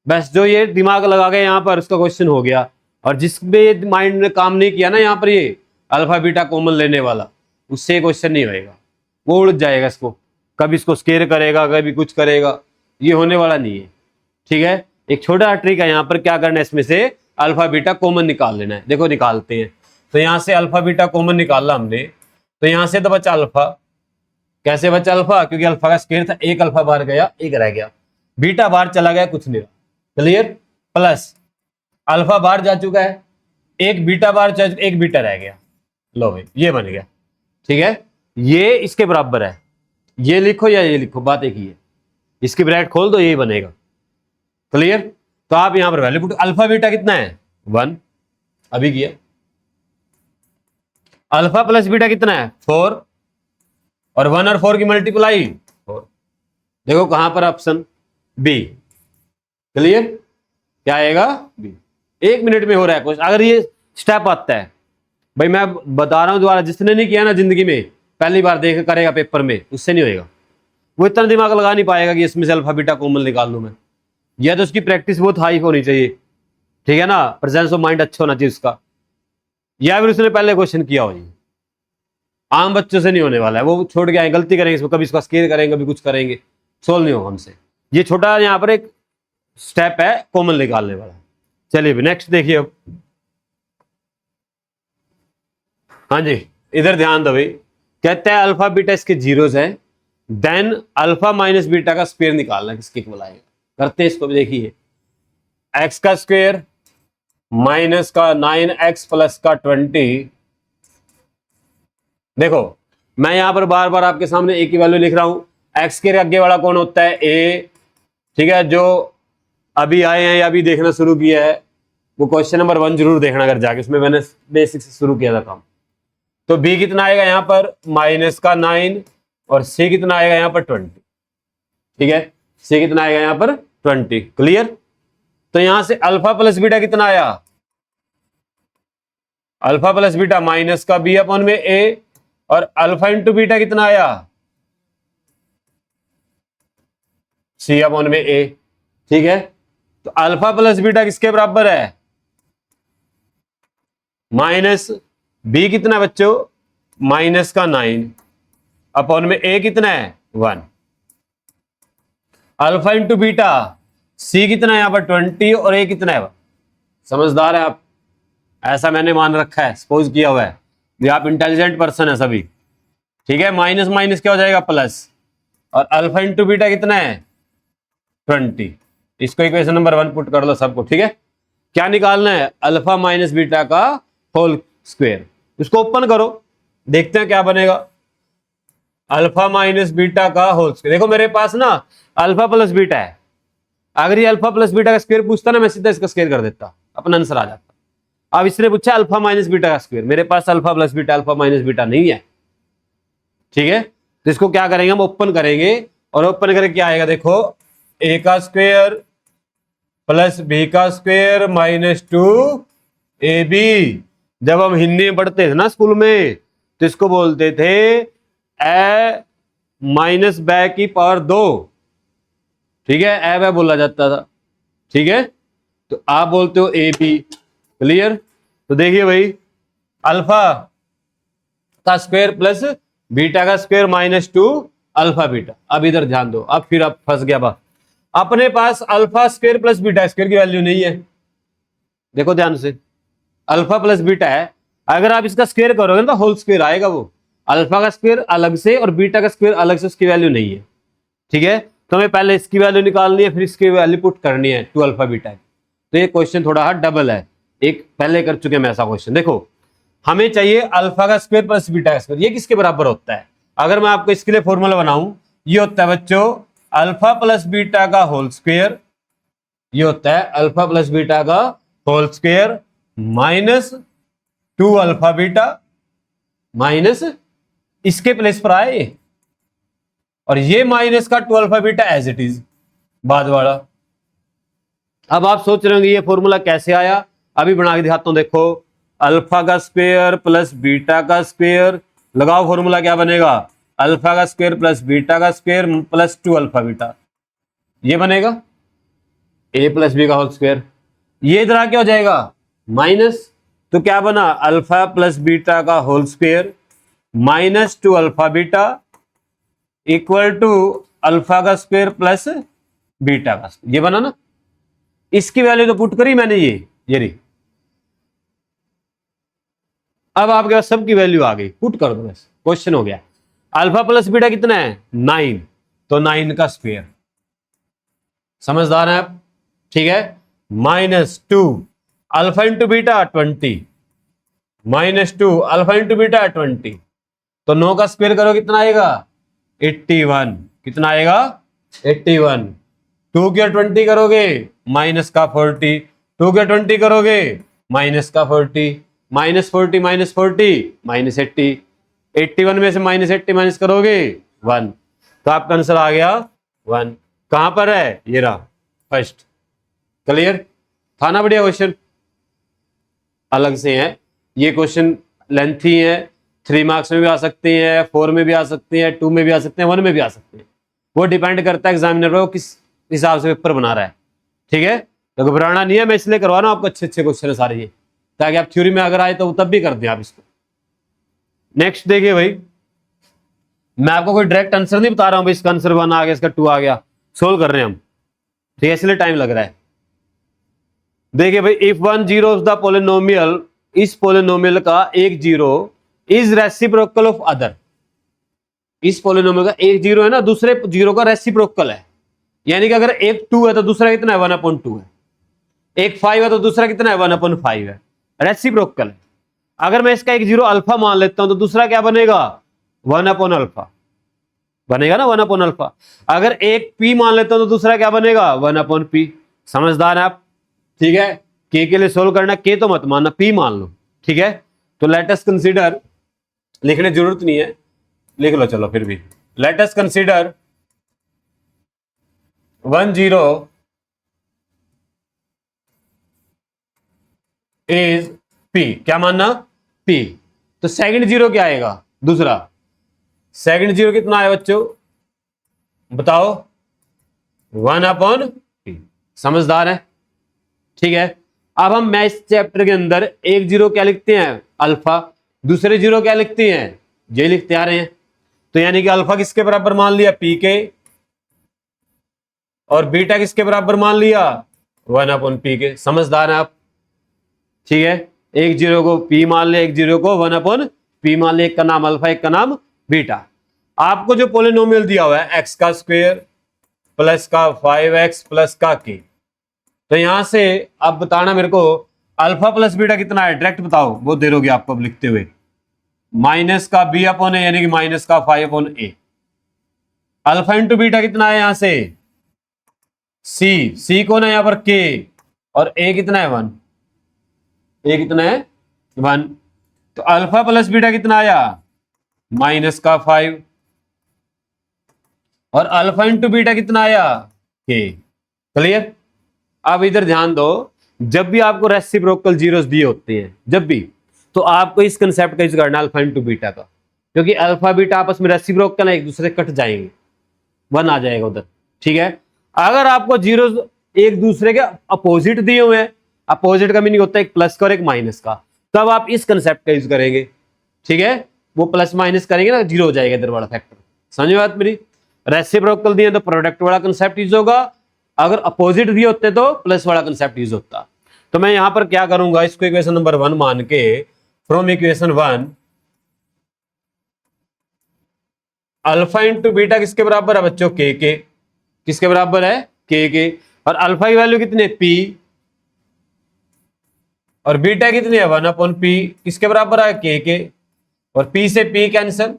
बस जो ये दिमाग लगा गया यहां पर, उसका क्वेश्चन हो गया। और जिसमें माइंड ने काम नहीं किया ना यहाँ पर, ये अल्फा बीटा कॉमन लेने वाला, उससे क्वेश्चन नहीं होएगा, वो उड़ जाएगा। इसको कभी इसको स्केयर करेगा, कभी कुछ करेगा, ये होने वाला नहीं है। ठीक है, एक छोटा ट्रिक है यहाँ पर, क्या करना है, इसमें से अल्फा बीटा कॉमन निकाल लेना है। देखो निकालते हैं। तो यहां से अल्फा बीटा कॉमन निकाला हमने, तो यहां से तो बचा अल्फा। कैसे बचा अल्फा, क्योंकि अल्फा का स्क्वायर था, एक अल्फा बाहर गया, एक रह गया, बीटा बाहर चला गया, कुछ नहीं रहा। क्लियर, प्लस अल्फा बाहर जा चुका है, एक बीटा बाहर जा चुका, एक बीटा रह गया। लो भाई, ये बन गया। ठीक है, ये इसके बराबर है, ये लिखो या ये लिखो, बात एक ही है। इसकी ब्रैकेट खोल दो, यही बनेगा। क्लियर, तो आप यहां पर वैल्यू पुट, अल्फा बीटा कितना है 1, अभी किया। अल्फा प्लस बीटा कितना है 4, और 1 और 4 की मल्टीप्लाई 4। देखो कहां पर ऑप्शन बी। क्लियर, क्या आएगा, बी। 1 मिनट में हो रहा है कुछ। अगर ये स्टेप आता है भाई, मैं बता रहा हूं दोबारा, जिसने नहीं किया ना जिंदगी में, पहली बार देख करेगा पेपर में, उससे नहीं होएगा। वो इतना दिमाग लगा नहीं पाएगा कि इसमें से अल्फा बीटा कॉमन निकाल लूं मैं। या तो उसकी प्रैक्टिस बहुत हाई होनी चाहिए, ठीक है ना, प्रेजेंस ऑफ माइंड अच्छा होना चाहिए उसका, या फिर उसने पहले क्वेश्चन किया हो। आम बच्चों से नहीं होने वाला है, वो छोड़ के आए, गलती करेंगे इसको, कभी इसका स्केयर करेंगे, कभी कुछ करेंगे, सोल्व नहीं होगा हमसे। ये छोटा यहाँ पर एक स्टेप है कॉमन निकालने वाला। चलिए नेक्स्ट देखिए अब। हाँ जी, इधर ध्यान दो भाई। कहते हैं अल्फा बीटा इसके जीरोस है, देन अल्फा माइनस बीटा का स्क्वायर निकालना, किसके इक्वल आएगा। करते हैं इसको भी, देखिए एक्स का स्क्वायर माइनस का 9x प्लस का 20। देखो मैं यहां पर बार बार आपके सामने एक ही वैल्यू लिख रहा हूं। एक्स के आगे वाला कौन होता है, ए। ठीक है, जो अभी आए हैं या अभी देखना शुरू किया है, वो क्वेश्चन नंबर 1 जरूर देखना अगर जाके, उसमें मैंने बेसिक से शुरू किया था काम। तो बी कितना आएगा यहां पर माइनस का 9, और सी कितना आएगा यहां पर 20। ठीक है, सी कितना आएगा यहां पर 20। क्लियर, तो यहां से अल्फा प्लस बीटा कितना आया, अल्फा प्लस बीटा माइनस का बी अपॉन में ए, और अल्फा इंटू बीटा कितना आया, सी अपॉन में ए। ठीक है, तो अल्फा प्लस बीटा किसके बराबर है, माइनस बी कितना बच्चों, माइनस का 9 अपॉन में ए कितना है 1। अल्फा इंटू बीटा, सी कितना है यहां पर 20, और ए कितना है 1। समझदार है आप, ऐसा मैंने मान रखा है, सपोज किया हुआ है, ये आप इंटेलिजेंट पर्सन है सभी। ठीक है, माइनस माइनस क्या हो जाएगा प्लस, और अल्फा इंटू बीटा कितना है 20। इसको इक्वेशन नंबर 1 पुट कर लो सबको, ठीक है। क्या निकालना है? अल्फा माइनस बीटा का होल स्क्वायर। इसको ओपन करो, देखते हैं क्या बनेगा। अल्फा माइनस बीटा का होल स्क्वायर। देखो मेरे पास ना अल्फा प्लस बीटा है, अगर ये अल्फा प्लस बीटा का स्क्वायर पूछता ना, मैं सीधा इसका स्क्वायर कर देता, अपना आंसर आ जाता। अब इसने पूछा अल्फा माइनस बीटा का स्क्वायर, मेरे पास alpha plus beta alpha minus beta नहीं है, ठीक है। तो इसको क्या करेंगे हम? ओपन करेंगे, और ओपन करके क्या आएगा? देखो ए का स्क्वायर प्लस बी का स्क्वायर माइनस 2ab। जब हम हिंदी में पढ़ते थे ना स्कूल में, तो इसको बोलते थे ए माइनस बै की पावर 2, ठीक है, ए बै बोला जाता था, ठीक है। तो आप बोलते हो ए बी। क्लियर? तो देखिए भाई, अल्फा का स्क्वायर प्लस बीटा का स्क्वायर माइनस 2 अल्फा बीटा। अब इधर ध्यान दो, अब फिर अब फंस गया बात। अपने पास alpha square plus beta square की वैल्यू नहीं है। देखो ध्यान से, अल्फा प्लस बीटा है, अगर आप इसका स्क्वायर करोगे ना तो होल स्क्वायर आएगा। वो अल्फा का स्क्वायर अलग से और बीटा का स्क्वायर अलग से, उसकी वैल्यू नहीं है, ठीक है। तो हमें पहले इसकी वैल्यू निकालनी है, फिर इसकी वैल्यू पुट करनी है 2 अल्फा बीटा। तो ये क्वेश्चन थोड़ा डबल है, एक पहले कर चुके हैं ऐसा क्वेश्चन। देखो हमें चाहिए अल्फा का स्क्वायर प्लस बीटा का स्क्वायर, ये किसके बराबर होता है? अगर मैं आपको इसके लिए फॉर्मूला बनाऊं, ये होता है बच्चों अल्फा प्लस बीटा का होल स्क्वायर, ये होता है अल्फा प्लस बीटा का whole square minus 2 alpha beta, minus इसके प्लेस पर आए, और ये माइनस का 2 alpha beta as it is बाद वाला। अब आप सोच रहे होंगे ये फॉर्मूला कैसे आया? अभी बना के दिखाता हूं। देखो अल्फा का स्क्वायर प्लस बीटा का स्क्वायर, लगाओ फॉर्मूला, क्या बनेगा? अल्फा का स्क्वायर प्लस बीटा का स्क्वायर प्लस 2 अल्फा बीटा, ये बनेगा ए प्लस बी का होल स्क्वायर। ये इधर क्या हो जाएगा? माइनस। तो क्या बना? अल्फा प्लस बीटा का whole square minus 2 alpha beta equal to alpha का स्क्वायर प्लस बीटा का स्क्वायर, ये बना ना। इसकी वैल्यू तो पुट करी मैंने, ये रही। अब आपके पास सबकी वैल्यू आ गई, पुट कर दो, बस क्वेश्चन हो गया। अल्फा प्लस बीटा कितना है? 9, तो 9 का स्क्वायर। समझदार है आप, ठीक है। Minus 2 alpha into beta 20, minus 2 alpha into beta 20, तो 9 का स्क्वायर करो कितना आएगा? 81। कितना आएगा? 81। 2 क्या 20 करोगे? माइनस का 40। 2 क्या 20 करोगे? माइनस का 40। Minus 40 minus 40 minus 80। 81 में से माइनस 80 माइनस करोगे 1, तो आपका आंसर आ गया 1। कहां पर है? ये रहा फर्स्ट। क्लियर? था ना बढ़िया क्वेश्चन? अलग से है ये क्वेश्चन, लेंथी है, 3 मार्क्स में भी आ सकते हैं, 4 में भी आ सकते हैं, 2 में भी आ सकते हैं, 1 में भी आ सकते हैं। वो डिपेंड करता है एग्जामिनर को किस हिसाब से पेपर बना रहा है, ठीक है। तो घबराना नहीं है, मैं इसलिए करवा रहा हूं आपको अच्छे अच्छे क्वेश्चन है सारे ये, ताकि आप थ्योरी में अगर आए तो तब भी कर दें आप इसको। नेक्स्ट देखिए भाई, मैं आपको कोई डायरेक्ट आंसर नहीं बता रहा हूं भाई, इसका आंसर 1 आ गया, इसका 2 आ गया, सोल्व कर रहे हैं हम, ठीक है, इसलिए टाइम लग रहा है। देखिए भाई, if 1 zero of the polynomial, इस पोलिनोमियल का एक zero is reciprocal of other, इस पोलिनोमियल का एक जीरो है ना, दूसरे जीरो का रेसिप्रोकल है, यानी कि अगर एक 2 है तो दूसरा कितना है? 1/2 है। एक 5 है तो दूसरा कितना है? 1/5 है, रेसिप्रोकल है। अगर मैं इसका एक जीरो अल्फा मान लेता हूं तो दूसरा क्या बनेगा? 1/अल्फा बनेगा ना, 1/अल्फा। अगर एक पी मान लेता हूं तो दूसरा क्या बनेगा? 1/p। समझदार है आप, ठीक है। के लिए सोल्व करना, के तो मत मानना, पी मान लो, ठीक है। तो लेट अस कंसीडर, लिखने की जरूरत नहीं है, लिख लो चलो फिर भी। Let us consider 1 0 is P, क्या मानना? पी। तो सेकंड जीरो क्या आएगा? दूसरा सेकंड जीरो कितना है बच्चों? बताओ, 1/p। समझदार है, ठीक है। अब हम मैथ्स चैप्टर के अंदर एक जीरो क्या लिखते हैं? अल्फा। दूसरे जीरो क्या लिखते हैं? ये लिखते आ रहे हैं। तो यानी कि अल्फा किसके बराबर मान लिया? पी के, और बीटा किसके बराबर मान लिया? 1/p के। समझदार है आप, ठीक है। एक जीरो को पी मान लिया, एक जीरो को 1/p मान लिया, एक का नाम अल्फा, एक का नाम बीटा। आपको जो पोलिनोमियल दिया हुआ है x का स्क्वायर प्लस का 5x प्लस का k, तो यहां से आप बताना मेरे को अल्फा प्लस बीटा कितना है, डायरेक्ट बताओ, वो दे दोगे आपको अब लिखते हुए, माइनस का बी अपॉन ए यानी कि माइनस का 5 अपॉन ए। अल्फा इंटू बीटा कितना है यहां से, सी कौन है यहां पर, के, और ए कितना है 1, ए कितना है 1। तो अल्फा प्लस बीटा कितना आया, माइनस का 5, और अल्फा इंटू बीटा कितना आया, के। क्लियर। अब इधर ध्यान दो, जब भी आपको रेसिप्रोकल जीरोस दिए होते हैं जब भी, तो आपको इस कंसेप्ट का यूज करना अल्फा इंटू बीटा का, क्योंकि अल्फा बीटा आपस में रेसिप्रोकल है, एक दूसरे से कट जाएंगे, 1 आ जाएगा उधर। ठीक है। अगर आपको जीरोस एक दूसरे के अपोजिट दिए हुए हैं, अपोजिट का मीनिंग होता है एक प्लस का और एक माइनस का, तब आप इस कंसेप्ट का यूज करेंगे। ठीक है। वो प्लस माइनस करेंगे ना, जीरो हो जाएगा इधर वाला फैक्टर। समझ बात मेरी। रेसिप्रोकल दिए तो प्रोडक्ट वाला कंसेप्ट यूज होगा, अगर अपोजिट दिए होते तो प्लस वाला कंसेप्ट यूज होता। तो मैं यहां पर क्या करूंगा, इसको इक्वेशन नंबर 1 मान के, from equation 1 alpha into beta किसके बराबर है बच्चों, के, किसके बराबर है, के। और अल्फा की वैल्यू कितनी है, पी, और बीटा कितनी है 1 अपॉन पी, किसके बराबर है, के। और पी से पी कैंसिल,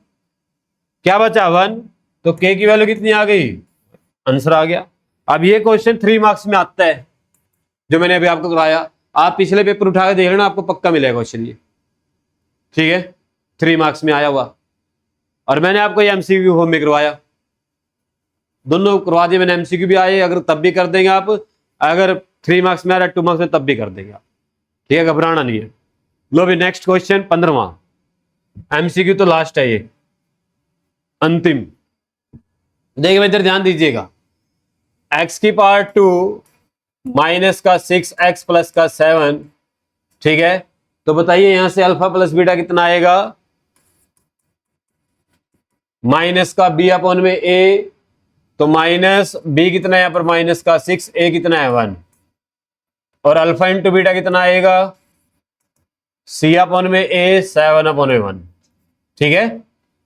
क्या बचा 1, तो के की वैल्यू कितनी आ गई, आंसर आ गया। अब ये क्वेश्चन 3 मार्क्स में आता है, जो मैंने अभी आपको कराया। आप पिछले पेपर उठा के देख लेना, आपको पक्का मिलेगा क्वेश्चन ये। ठीक है। 3 मार्क्स में आया हुआ, और मैंने आपको ये एमसीक्यू होम में करवाया, दोनों करवा दिए मैंने। एमसीक्यू भी आए, अगर तब भी कर देंगे आप, अगर 3 मार्क्स में आ रहा है 2 मार्क्स में तब भी कर देंगे आप। ठीक है, घबराना नहीं है। लो भी नेक्स्ट क्वेश्चन 15वां, एमसीक्यू तो लास्ट है ये, अंतिम। देखिए इधर ध्यान दीजिएगा, x की पावर 2 माइनस का 6x प्लस का 7। ठीक है। तो बताइए यहां से अल्फा प्लस बीटा कितना आएगा, माइनस का b अपॉन में a, तो माइनस b कितना है यहां पर, माइनस का 6, a कितना है 1, और अल्फा इंटू बीटा कितना आएगा, c अपॉन में a 7 अपॉन में 1। ठीक है।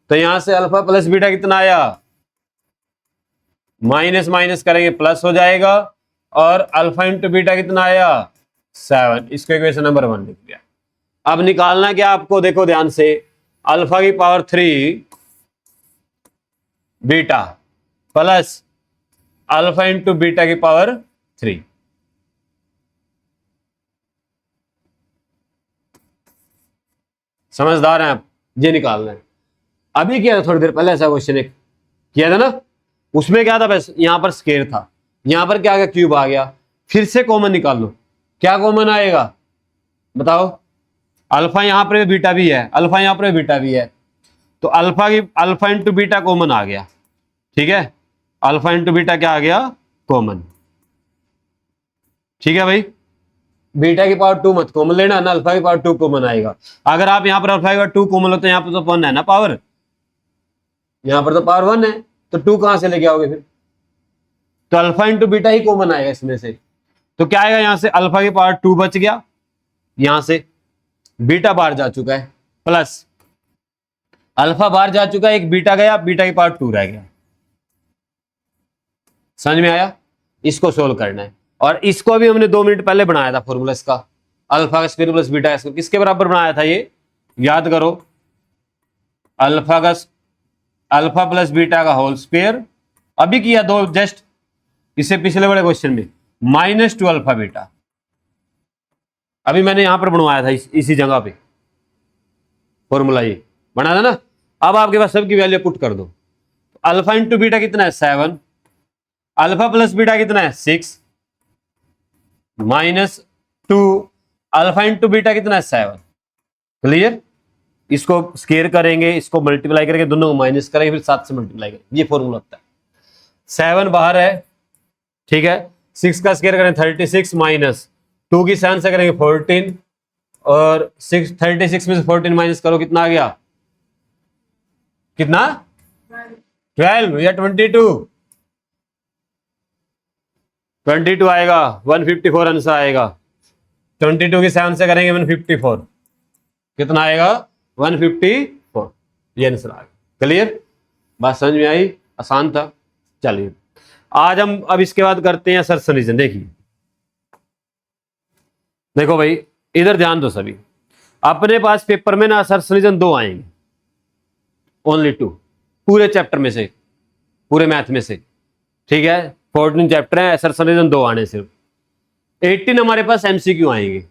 तो यहां से अल्फा प्लस बीटा कितना आया, माइनस माइनस करेंगे प्लस हो जाएगा, और अल्फा इंटू बीटा कितना आया 7। इसको इक्वेशन नंबर 1 लिख दिया। अब निकालना क्या आपको, देखो ध्यान से, अल्फा की power 3 beta plus alpha into beta की पावर 3। समझदार हैं आप, ये निकालना है। अभी किया था थोड़ी देर पहले ऐसा क्वेश्चन एक किया था ना, उसमें क्या था, बस यहां पर स्केयर था, यहां पर क्या आ गया, क्यूब आ गया। फिर से कॉमन निकाल लो, क्या कॉमन आएगा बताओ, अल्फा यहां पर बीटा भी है, अल्फा यहां पर बीटा भी है, तो अल्फा इंटू बीटा कॉमन आ गया। ठीक है। अल्फा इंटू बीटा क्या आ गया, कॉमन। ठीक है भाई, बीटा की पावर 2 मत कॉमन लेना ना, अल्फा की पावर 2 कॉमन आएगा। अगर आप यहां पर अल्फा की पावर 2 कॉमन लो तो यहां पर तो 1 है ना पावर, यहां पर तो पावर 1 है, तो 2 कहां से लेके आओगे फिर, तो अल्फा इंटू बीटा ही कॉमन आएगा इसमें से। तो क्या आएगा, यहां से अल्फा की पावर 2 बच गया, यहां से बीटा बाहर जा चुका है, प्लस अल्फा बाहर जा चुका है, एक बीटा गया, बीटा की पावर 2 रह गया। समझ में आया। इसको सोल्व करना है, और इसको अभी हमने 2 मिनट पहले बनाया था फॉर्मूला इसका, अल्फा का स्क्वायर प्लस बीटा का, किसके बराबर बनाया था ये, याद करो, अल्फा प्लस बीटा का होल स्क्वायर। अभी किया दो जस्ट, इससे पिछले बड़े क्वेश्चन में -2 अल्फा बीटा, अभी मैंने यहां पर बनवाया था इसी जगह पे फॉर्मूला, ये बना था ना। अब आपके पास सबकी वैल्यू पुट कर दो, अल्फा इंटू बीटा कितना है 7, अल्फा प्लस बीटा कितना है 6, -2 अल्फा इंटू बीटा कितना है 7। क्लियर। इसको स्केयर करेंगे, इसको मल्टीप्लाई करेंगे, दोनों को माइनस करेंगे, फिर 7 से मल्टीप्लाई करेंगे, ये फॉर्मूला होता है। 7 बाहर है, ठीक है, 6 का स्केयर करें 36, माइनस 2 की 7 से करेंगे 14, और 36 में से 14 माइनस करो, कितना आ गया, कितना 12 या 22 आएगा, 154 आंसर आएगा। 22 की 7 से करेंगे 154, कितना आएगा 154, ये आंसर आ गया। क्लियर, बात समझ में आई, आसान था। चलिए आज हम अब इसके बाद करते हैं असर्शन रीजन। देखिए देखो भाई इधर ध्यान दो सभी, अपने पास पेपर में ना असर्शन रीजन 2 आएंगे, ओनली 2 पूरे चैप्टर में से, पूरे मैथ में से, ठीक है। 14 चैप्टर है, असर्शन रीजन 2 आने सिर्फ। 18 हमारे पास एमसीक्यू आएंगे,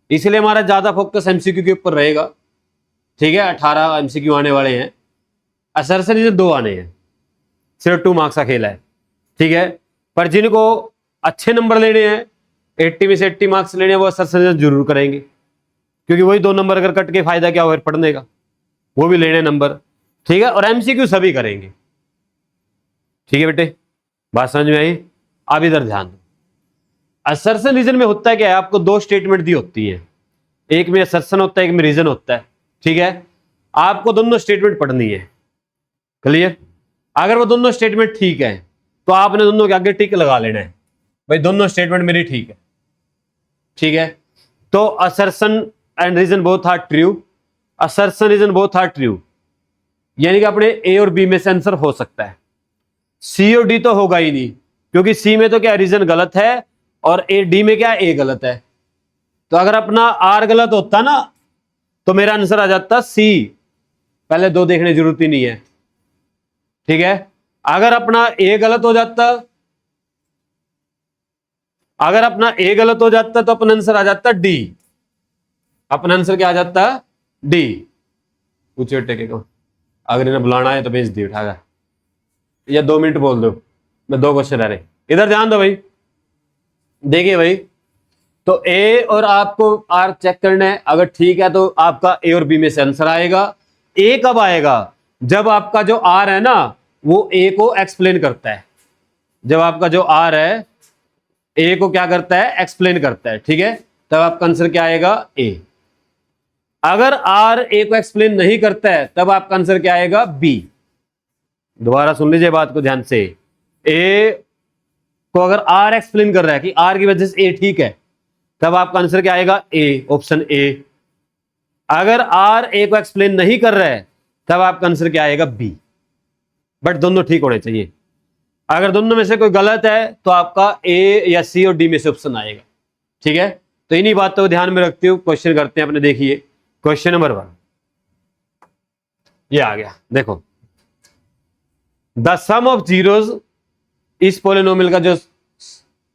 इसलिए हमारा ज्यादा फोकस एमसीक्यू के ऊपर रहेगा, ठीक है। 18 एमसीक्यू आने वाले हैं, असर्शन रीजन 2 आने हैं, सिर्फ 2 मार्क्स का खेल है, ठीक है। पर जिनको अच्छे नंबर लेने हैं, 80 में से 80 मार्क्स लेने हैं, वो असर्शन रीजन जरूर करेंगे, क्योंकि वही 2 नंबर अगर कट के फायदा क्या हो फिर पढ़ने का, वो भी लेने नंबर, ठीक है। और एमसीक्यू सभी करेंगे, ठीक है बेटे, बात समझ में आई। अब इधर ध्यान दो, असर्शन रीजन में होता है क्या है, आपको 2 स्टेटमेंट दी होती है, एक में असर्शन होता है, एक में रीजन होता है, ठीक है। आपको दोनों स्टेटमेंट पढ़नी है, क्लियर। अगर वो दोनों स्टेटमेंट ठीक है तो आपने दोनों के आगे टिक लगा लेना है, भाई दोनों स्टेटमेंट मेरी ठीक है, ठीक है। तो assertion and reason both are true, assertion reason both are true, यानी कि अपने ए और बी में से आंसर हो सकता है, सी और डी तो होगा ही नहीं, क्योंकि सी में तो क्या रीजन गलत है और ए डी में क्या ए गलत है। तो अगर अपना आर गलत होता ना तो मेरा आंसर आ जाता सी, पहले 2 देखने की जरूरत ही नहीं है, ठीक है। अगर अपना ए गलत हो जाता, अगर अपना ए गलत हो जाता तो अपना आंसर आ जाता डी, अपना आंसर क्या आ जाता डी। पूछे टेके को, अगर इन्हें बुलाना है तो भेज दी उठाकर, या 2 मिनट बोल दो, मैं 2 क्वेश्चन रह रहे। इधर ध्यान दो भाई, देखिए भाई, तो ए और आपको आर चेक करना है, अगर ठीक है तो आपका ए और बी में से आंसर आएगा। ए कब आएगा, जब आपका जो आर है ना वो ए को एक्सप्लेन करता है, जब आपका जो आर है ए को क्या करता है, एक्सप्लेन करता है, ठीक है, तब आपका आंसर क्या आएगा ए। अगर आर ए को एक्सप्लेन नहीं करता है तब आपका आंसर क्या आएगा बी। दोबारा सुन लीजिए बात को ध्यान से, ए को अगर आर एक्सप्लेन कर रहा है कि आर की वजह से ए ठीक है, तब आपका आंसर क्या आएगा ए, ऑप्शन ए। अगर आर ए को एक्सप्लेन नहीं कर रहा है तब आपका आंसर क्या आएगा बी, बट दोनों ठीक होने चाहिए। अगर दोनों में से कोई गलत है तो आपका ए या सी और डी में से ऑप्शन आएगा, ठीक है। तो इन्हीं बातों को ध्यान में रखते हुए क्वेश्चन करते हैं अपने। देखिए क्वेश्चन नंबर 1 ये आ गया, देखो द सम ऑफ जीरोज, इस पोलिनोमियल का जो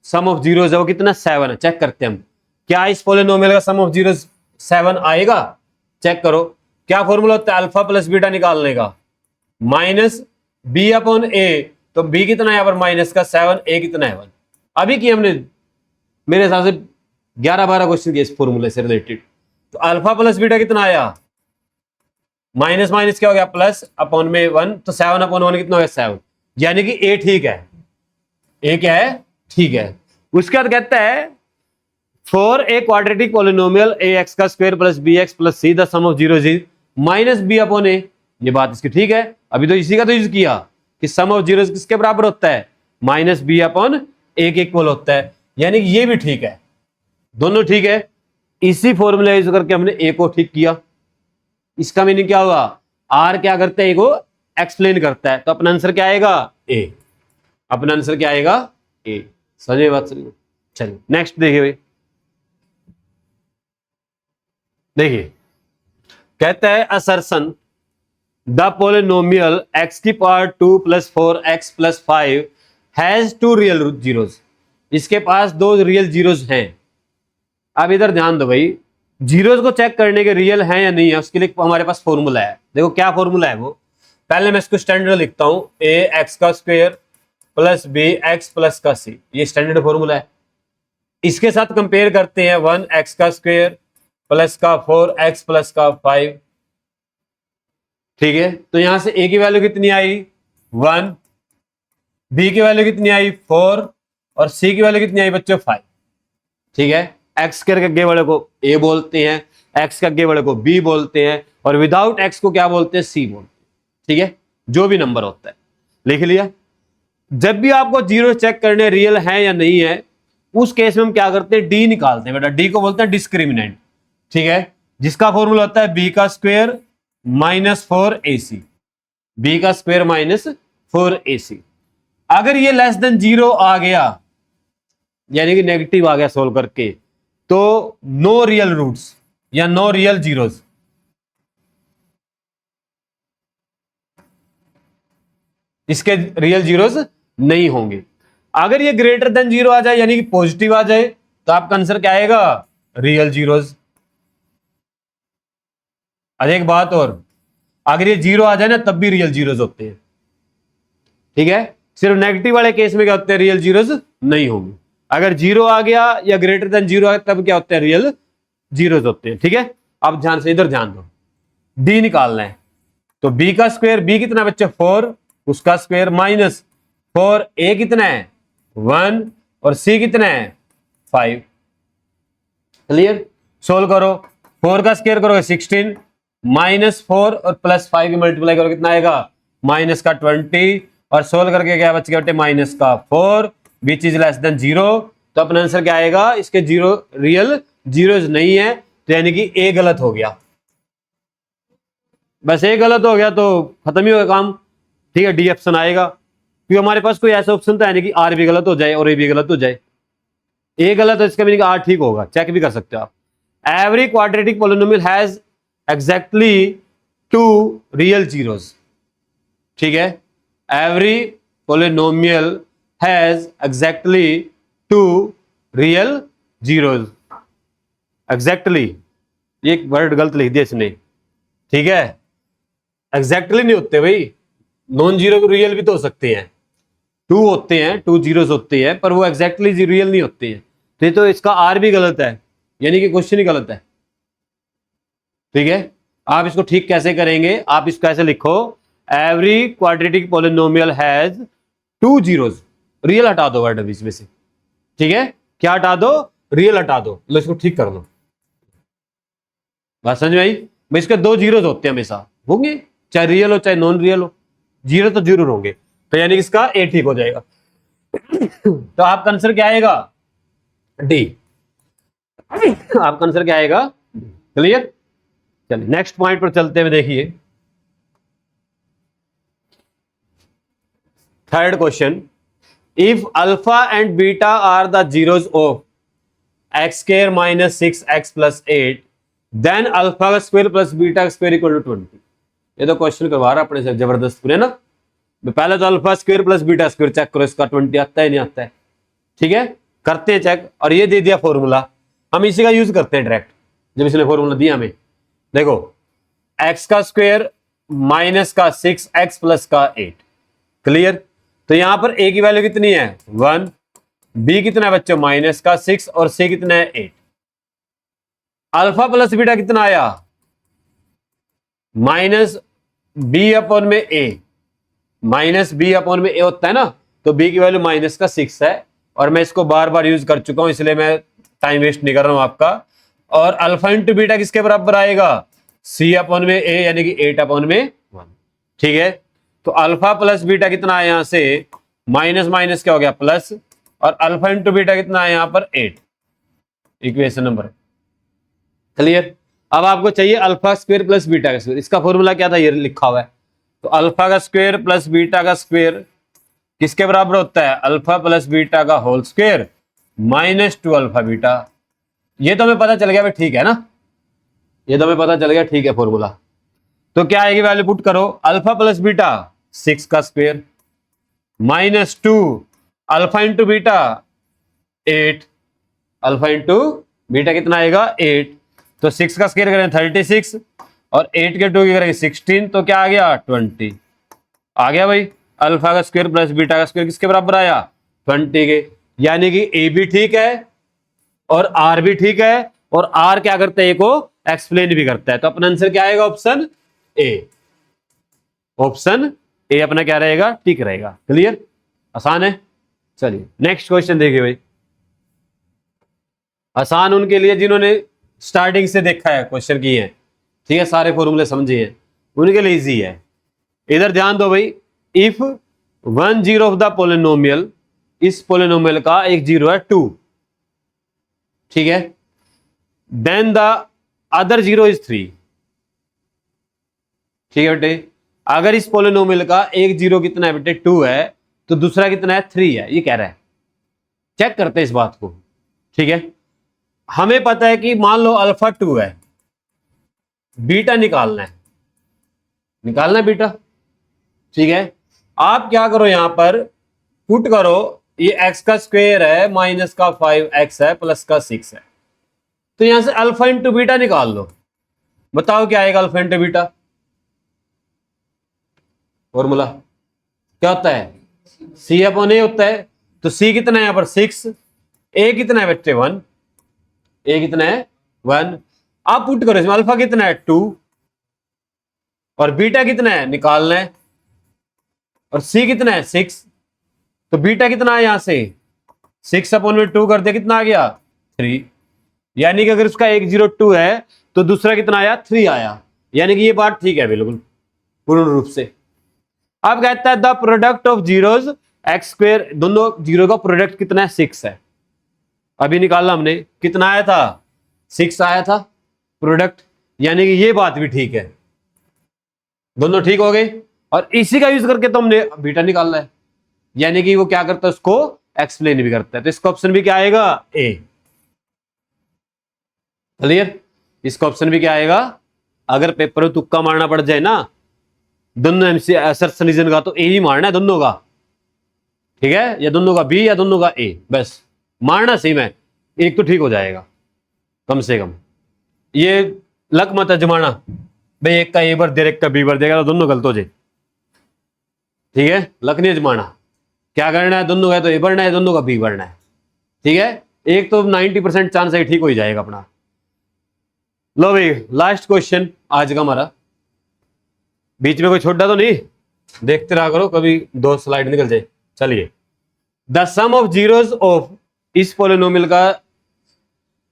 सम ऑफ जीरोज है वो कितना 7 है। चेक करते हैं हम, क्या इस पोलिनोमियल का सम ऑफ जीरोज 7 आएगा। चेक करो, क्या फॉर्मूला होता है अल्फा प्लस बीटा निकालने का, माइनस बी अपॉन ए, तो बी कितना है यहाँ पर माइनस का 7, ए कितना है 1। अभी की हमने मेरे हिसाब से 11-12 क्वेश्चन किए इस फॉर्मूले से रिलेटेड। तो अल्फा प्लस बीटा कितना आया, माइनस माइनस क्या हो गया प्लस, अपॉन में 1, तो 7 अपॉन 1 कितना हो गया 7, यानी कि ए ठीक है, ए क्या है ठीक है। उसके बाद कहता है for a quadratic polynomial a x का square plus b x plus c the sum of zero is minus b upon a. ये बात इसकी ठीक है, अभी तो इसी का तो यूज किया कि सम ऑफ जीरो किसके बराबर होता है, माइनस बी अपॉन ए के इक्वल होता है, यानी कि ये भी ठीक है, दोनों ठीक है। इसी फॉर्मूला यूज करके हमने ए को ठीक किया। इसका मीनिंग क्या हुआ, आर क्या करता है, ए को एक्सप्लेन करता है, तो अपना आंसर क्या आएगा ए, अपना आंसर क्या आएगा ए। समझे बात, समझे। चलिए नेक्स्ट देखिए भाई, देखिए कहता है असर्शन द पोलिनोमियल x की power 2 + 4x + 5 has 2 real zeros, इसके पास 2 रियल जीरोज हैं। अब इधर ध्यान दो भाई, जीरोज को चेक करने के रियल हैं या नहीं है उसके लिए हमारे पास फॉर्मूला है। देखो क्या फॉर्मूला है वो, पहले मैं इसको स्टैंडर्ड लिखता हूं, a x का square plus b x plus का c, ये स्टैंडर्ड फॉर्मूला है। इसके साथ कंपेयर करते हैं 1x का स्क्वायर प्लस का 4x प्लस का 5, ठीक है। तो यहां से a की वैल्यू कितनी आई 1, b की वैल्यू कितनी आई 4 और c की वैल्यू कितनी आई बच्चों 5, ठीक है। x के आगे वाले को a बोलते हैं, x के आगे वाले को b बोलते हैं, और विदाउट x को क्या बोलते हैं c बोलते हैं, ठीक है। जो भी नंबर होता है लिख लिया। जब भी आपको जीरो चेक करने रियल है या नहीं है, उस केस में हम क्या करते हैं डी निकालते हैं बेटा, डी को बोलते हैं डिस्क्रिमिनेंट, ठीक है, जिसका फॉर्मूला होता है b का स्क्वायर माइनस 4ac, b का स्क्वायर माइनस 4ac। अगर ये लेस देन 0 आ गया, यानी कि नेगेटिव आ गया सोल्व करके, तो नो रियल रूट्स या नो रियल जीरोस, इसके रियल जीरोस नहीं होंगे। अगर ये ग्रेटर देन जीरो आ जाए यानी कि पॉजिटिव आ जाए तो आपका आंसर क्या आएगा, रियल जीरोस। और एक बात और, अगर ये जीरो आ जाए ना तब भी रियल जीरोस होते हैं, ठीक है। सिर्फ नेगेटिव वाले केस में क्या होते हैं, रियल जीरोस नहीं होंगे। अगर जीरो आ गया या ग्रेटर देन जीरो आ गया तब क्या होते हैं, रियल जीरोस होते हैं, ठीक है। अब ध्यान से इधर ध्यान दो, डी निकालना है तो बी का स्क्वायर, बी कितना है बच्चे 4, उसका स्क्वायर माइनस 4, ए कितना है 1 और सी कितना है 5। क्लियर, सोल्व करो, 4 का स्क्वायर करोगे 16, -4 और +5 की मल्टीप्लाई करोगे कितना आएगा, माइनस का 20, और सोल्व करके क्या बच गया बेटे माइनस का 4 विच इज लेस देन 0। तो अपना आंसर क्या आएगा, इसके जीरो रियल जीरोज नहीं है, तो यानी कि ए गलत हो गया। बस ए गलत हो गया तो खत्म ही होगा काम, ठीक है। डी ऑप्शन आएगा क्योंकि हमारे पास कोई ऐसा ऑप्शन था नहीं कि आर भी गलत हो जाए और ए भी गलत हो जाए। ए गलत है इसका मीनिंग आर ठीक होगा, चेक भी कर सकते हो आप। Every quadratic polynomial has exactly 2 real zeros, ठीक है। Every polynomial has exactly 2 real zeros. Exactly एक वर्ड गलत लिख दिया इसने, ठीक है। एग्जैक्टली नहीं होते भाई, नॉन जीरो रियल भी तो हो सकते हैं, 2 होते हैं, 2 जीरोस होते हैं, पर वो एग्जैक्टली रियल नहीं होते हैं। तो इसका आर भी गलत है, यानी कि क्वेश्चन ही गलत है, ठीक है। आप इसको ठीक कैसे करेंगे, आप इसको ऐसे लिखो, every quadratic polynomial has 2 zeros, real हटा दो वर्ड बीच में से, ठीक है। क्या हटा दो, रियल हटा दो, लो इसको ठीक कर लो। बात समझ में आई भाई, इसके 2 जीरोस होते हैं हमेशा, होंगे चाहे रियल हो चाहे नॉन रियल हो, जीरो तो जरूर होंगे, तो यानी कि इसका ए ठीक हो जाएगा। तो आपका आंसर क्या आएगा, डी। आपका आंसर क्या आएगा, क्लियर। चलिए नेक्स्ट पॉइंट पर चलते हुए देखिए, third question, if alpha and beta are the zeros of x square minus 6x plus 8 then alpha का स्क्वायर प्लस बीटा का स्क्वायर इक्वल टू 20। ये तो क्वेश्चन करवा रहा अपने से जबरदस्त पूरे ना। पहले तो alpha square plus beta square check करो, इसका 20 आता है नहीं आता है, ठीक है। करते हैं चेक, और ये दे दिया फॉर्मूला, हम इसी का यूज करते हैं डायरेक्ट। जब इसने फॉर्मूला दिया हमें, देखो x का स्क्वायर माइनस का 6x प्लस का 8, क्लियर। तो यहां पर a की वैल्यू कितनी है 1, b कितना है बच्चों माइनस का 6 और c कितना है 8। अल्फा प्लस बीटा कितना आया, माइनस बी अपॉन में ए, माइनस बी अपॉन में ए होता है ना, तो बी की वैल्यू माइनस का 6 है, और मैं इसको बार बार यूज कर चुका हूं इसलिए मैं टाइम वेस्ट नहीं कर रहा हूं आपका। और अल्फा इंटू बीटा किसके बराबर आएगा, सी अपॉन में ए यानी कि 8 अपॉन में 1, ठीक है। तो अल्फा प्लस बीटा कितना है यहां से, माइनस माइनस क्या हो गया प्लस, और अल्फा इंटू बीटा कितना है यहां पर 8, इक्वेशन नंबर, क्लियर। अब आपको चाहिए अल्फा स्क्वायर प्लस बीटा का स्क्वायर, इसका फॉर्मूला क्या था ये लिखा हुआ है। तो अल्फा का स्क्वायर प्लस बीटा का स्क्वायर किसके बराबर होता है, अल्फा प्लस बीटा का whole square minus 2 alpha beta. ये तो हमें पता चल गया भाई, ठीक है ना, ये तो हमें पता चल गया, ठीक है फॉर्मूला। तो क्या आएगी वैल्यू पुट करो, अल्फा प्लस बीटा 6 का square minus 2 alpha into beta 8, alpha into beta कितना आएगा 8। तो 6 का स्क्वायर करें 36 और 8 के 2 की करेंगे 16, तो क्या आ गया 20 आ गया भाई। अल्फा का स्क्वायर प्लस बीटा का स्क्वायर किसके बराबर आया 20 के, यानी कि ए भी ठीक है और आर भी ठीक है, और आर क्या करता है, ए को एक्सप्लेन भी करता है। तो अपना आंसर क्या आएगा, ऑप्शन ए, ऑप्शन ए अपना क्या रहेगा, ठीक रहेगा। क्लियर, आसान है। चलिए नेक्स्ट क्वेश्चन देखिए भाई, आसान उनके लिए जिन्होंने स्टार्टिंग से देखा है क्वेश्चन किए हैं, ठीक है, सारे फॉर्मूले समझे हैं, उनके लिए इजी है। इधर ध्यान दो भाई, if 1 zero of the polynomial, इस पोलिनोमियल का एक जीरो है 2, ठीक है, then the other zero is 3, ठीक है बेटे। अगर इस पोलिनोमियल का एक जीरो कितना है बेटे 2 है, तो दूसरा कितना है 3 है, ये कह रहा है। चेक करते हैं इस बात को, ठीक है। हमें पता है कि मान लो अल्फा 2 है, बीटा निकालना है बीटा। ठीक है, आप क्या करो, यहां पर पुट करो, ये x का स्क्वायर है, माइनस का 5x है, प्लस का 6 है, तो यहां से अल्फा इंटू बीटा निकाल लो। बताओ क्या आएगा अल्फा इंटू बीटा? फॉर्मूला क्या होता है? c अपॉन a होता है। तो c कितना है यहां पर? 6। a कितना है बच्चे? 1। a कितना है? 1। आप पुट करो इसमें, अल्फा कितना है? 2, और बीटा कितना है निकालना है, और c कितना है? 6। तो बीटा कितना है यहां से? 6 अपॉन में 2 कर दिया, कितना आ गया? 3। यानी कि अगर उसका 102 है तो दूसरा कितना आया? 3 आया। यानी कि ये बात ठीक है बिल्कुल पूर्ण रूप से। अब कहता है the product of zeros x square, दोनों जीरो का प्रोडक्ट कितना है? 6 है। अभी निकाला हमने, कितना आया था? 6 आया था प्रोडक्ट। यानी कि ये बात भी ठीक है, दोनों ठीक हो गए। और इसी का यूज करके तो हमने बीटा निकालना है, यानी कि वो क्या करता है, उसको एक्सप्लेन भी करता है। तो इसका ऑप्शन भी क्या आएगा? ए। क्लियर? इसका ऑप्शन भी क्या आएगा? अगर पेपर में तुक्का मारना पड़ जाए ना दोनों असर्शन रीजन का, तो ए ही मारना है दोनों का। ठीक है, या दोनों का बी या दोनों का ए, बस मारना सही में, एक तो ठीक हो जाएगा कम से कम। ये लक मत अजमाना भाई एक का ए भर दे एक का बी भर देगा तो दोनों गलत हो जाए। ठीक है, लक नहीं अजमाना। क्या करना है? दोनों का तो ए भरना है, दोनों का बी भरना है। ठीक है, एक तो 90% चांस है ठीक हो ही जाएगा अपना। लो भाई लास्ट क्वेश्चन आज का हमारा, बीच में कोई छोटा तो नहीं, देखते रहा करो कभी 2 स्लाइड निकल जाए। चलिए, the sum of zeros of, इस पोलिनोमियल का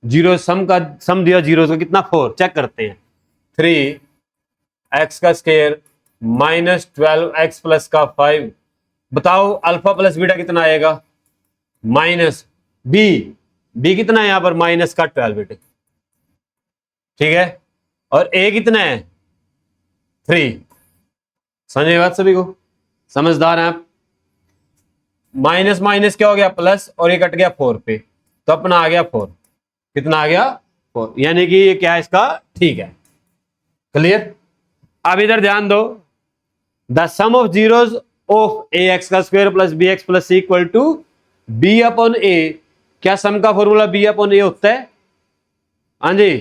जीरो सम दिया जीरोज का कितना? 4। चेक करते हैं। 3x का स्क्वायर माइनस 12x प्लस का 5। बताओ अल्फा प्लस बीटा कितना आएगा? माइनस बी कितना है यहां पर? माइनस का 12 बेटे। ठीक है, और a कितना है? 3। समझे बात सभी को? समझदार हैं आप? माइनस माइनस क्या हो गया? प्लस, और ये कट गया 4 पे, तो अपना आ गया 4। कितना आ गया? 4। यानी कि ये क्या है इसका? ठीक है। क्लियर? अब इधर ध्यान दो, the sum of zeros of a x का square plus b x plus c equal to b upon a. क्या सम का फॉर्मूला बी अपॉन ए होता है? हाँ जी,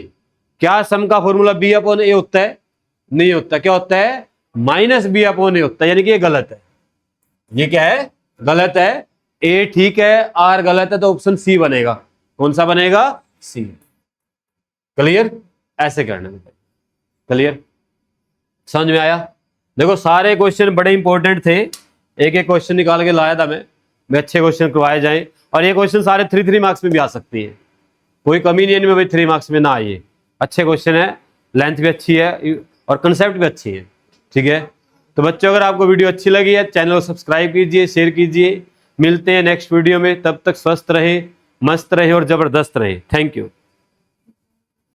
क्या सम का फॉर्मूला बी अपॉन ए होता है? नहीं होता। क्या होता है? माइनस बी अपॉन ए होता है। यानी कि ये गलत है। ये क्या है? गलत है। ए ठीक है, आर गलत है, तो ऑप्शन सी बनेगा। कौन सा बनेगा? सी। क्लियर? ऐसे करना है। क्लियर? समझ में आया? देखो सारे क्वेश्चन बड़े इंपॉर्टेंट थे, एक एक क्वेश्चन निकाल के लाया था मैं अच्छे क्वेश्चन करवाए जाएं। और ये क्वेश्चन सारे 3 मार्क्स में भी आ सकती है, कोई कमी नहीं है इनमें भाई 3 मार्क्स में ना आइए। अच्छे क्वेश्चन है, लेंथ भी अच्छी है और कंसेप्ट भी अच्छी है। ठीक है, तो बच्चों अगर आपको वीडियो अच्छी लगी है चैनल को सब्सक्राइब कीजिए, शेयर कीजिए। मिलते हैं नेक्स्ट वीडियो में, तब तक स्वस्थ रहें, मस्त रहें और जबरदस्त रहें। Thank you.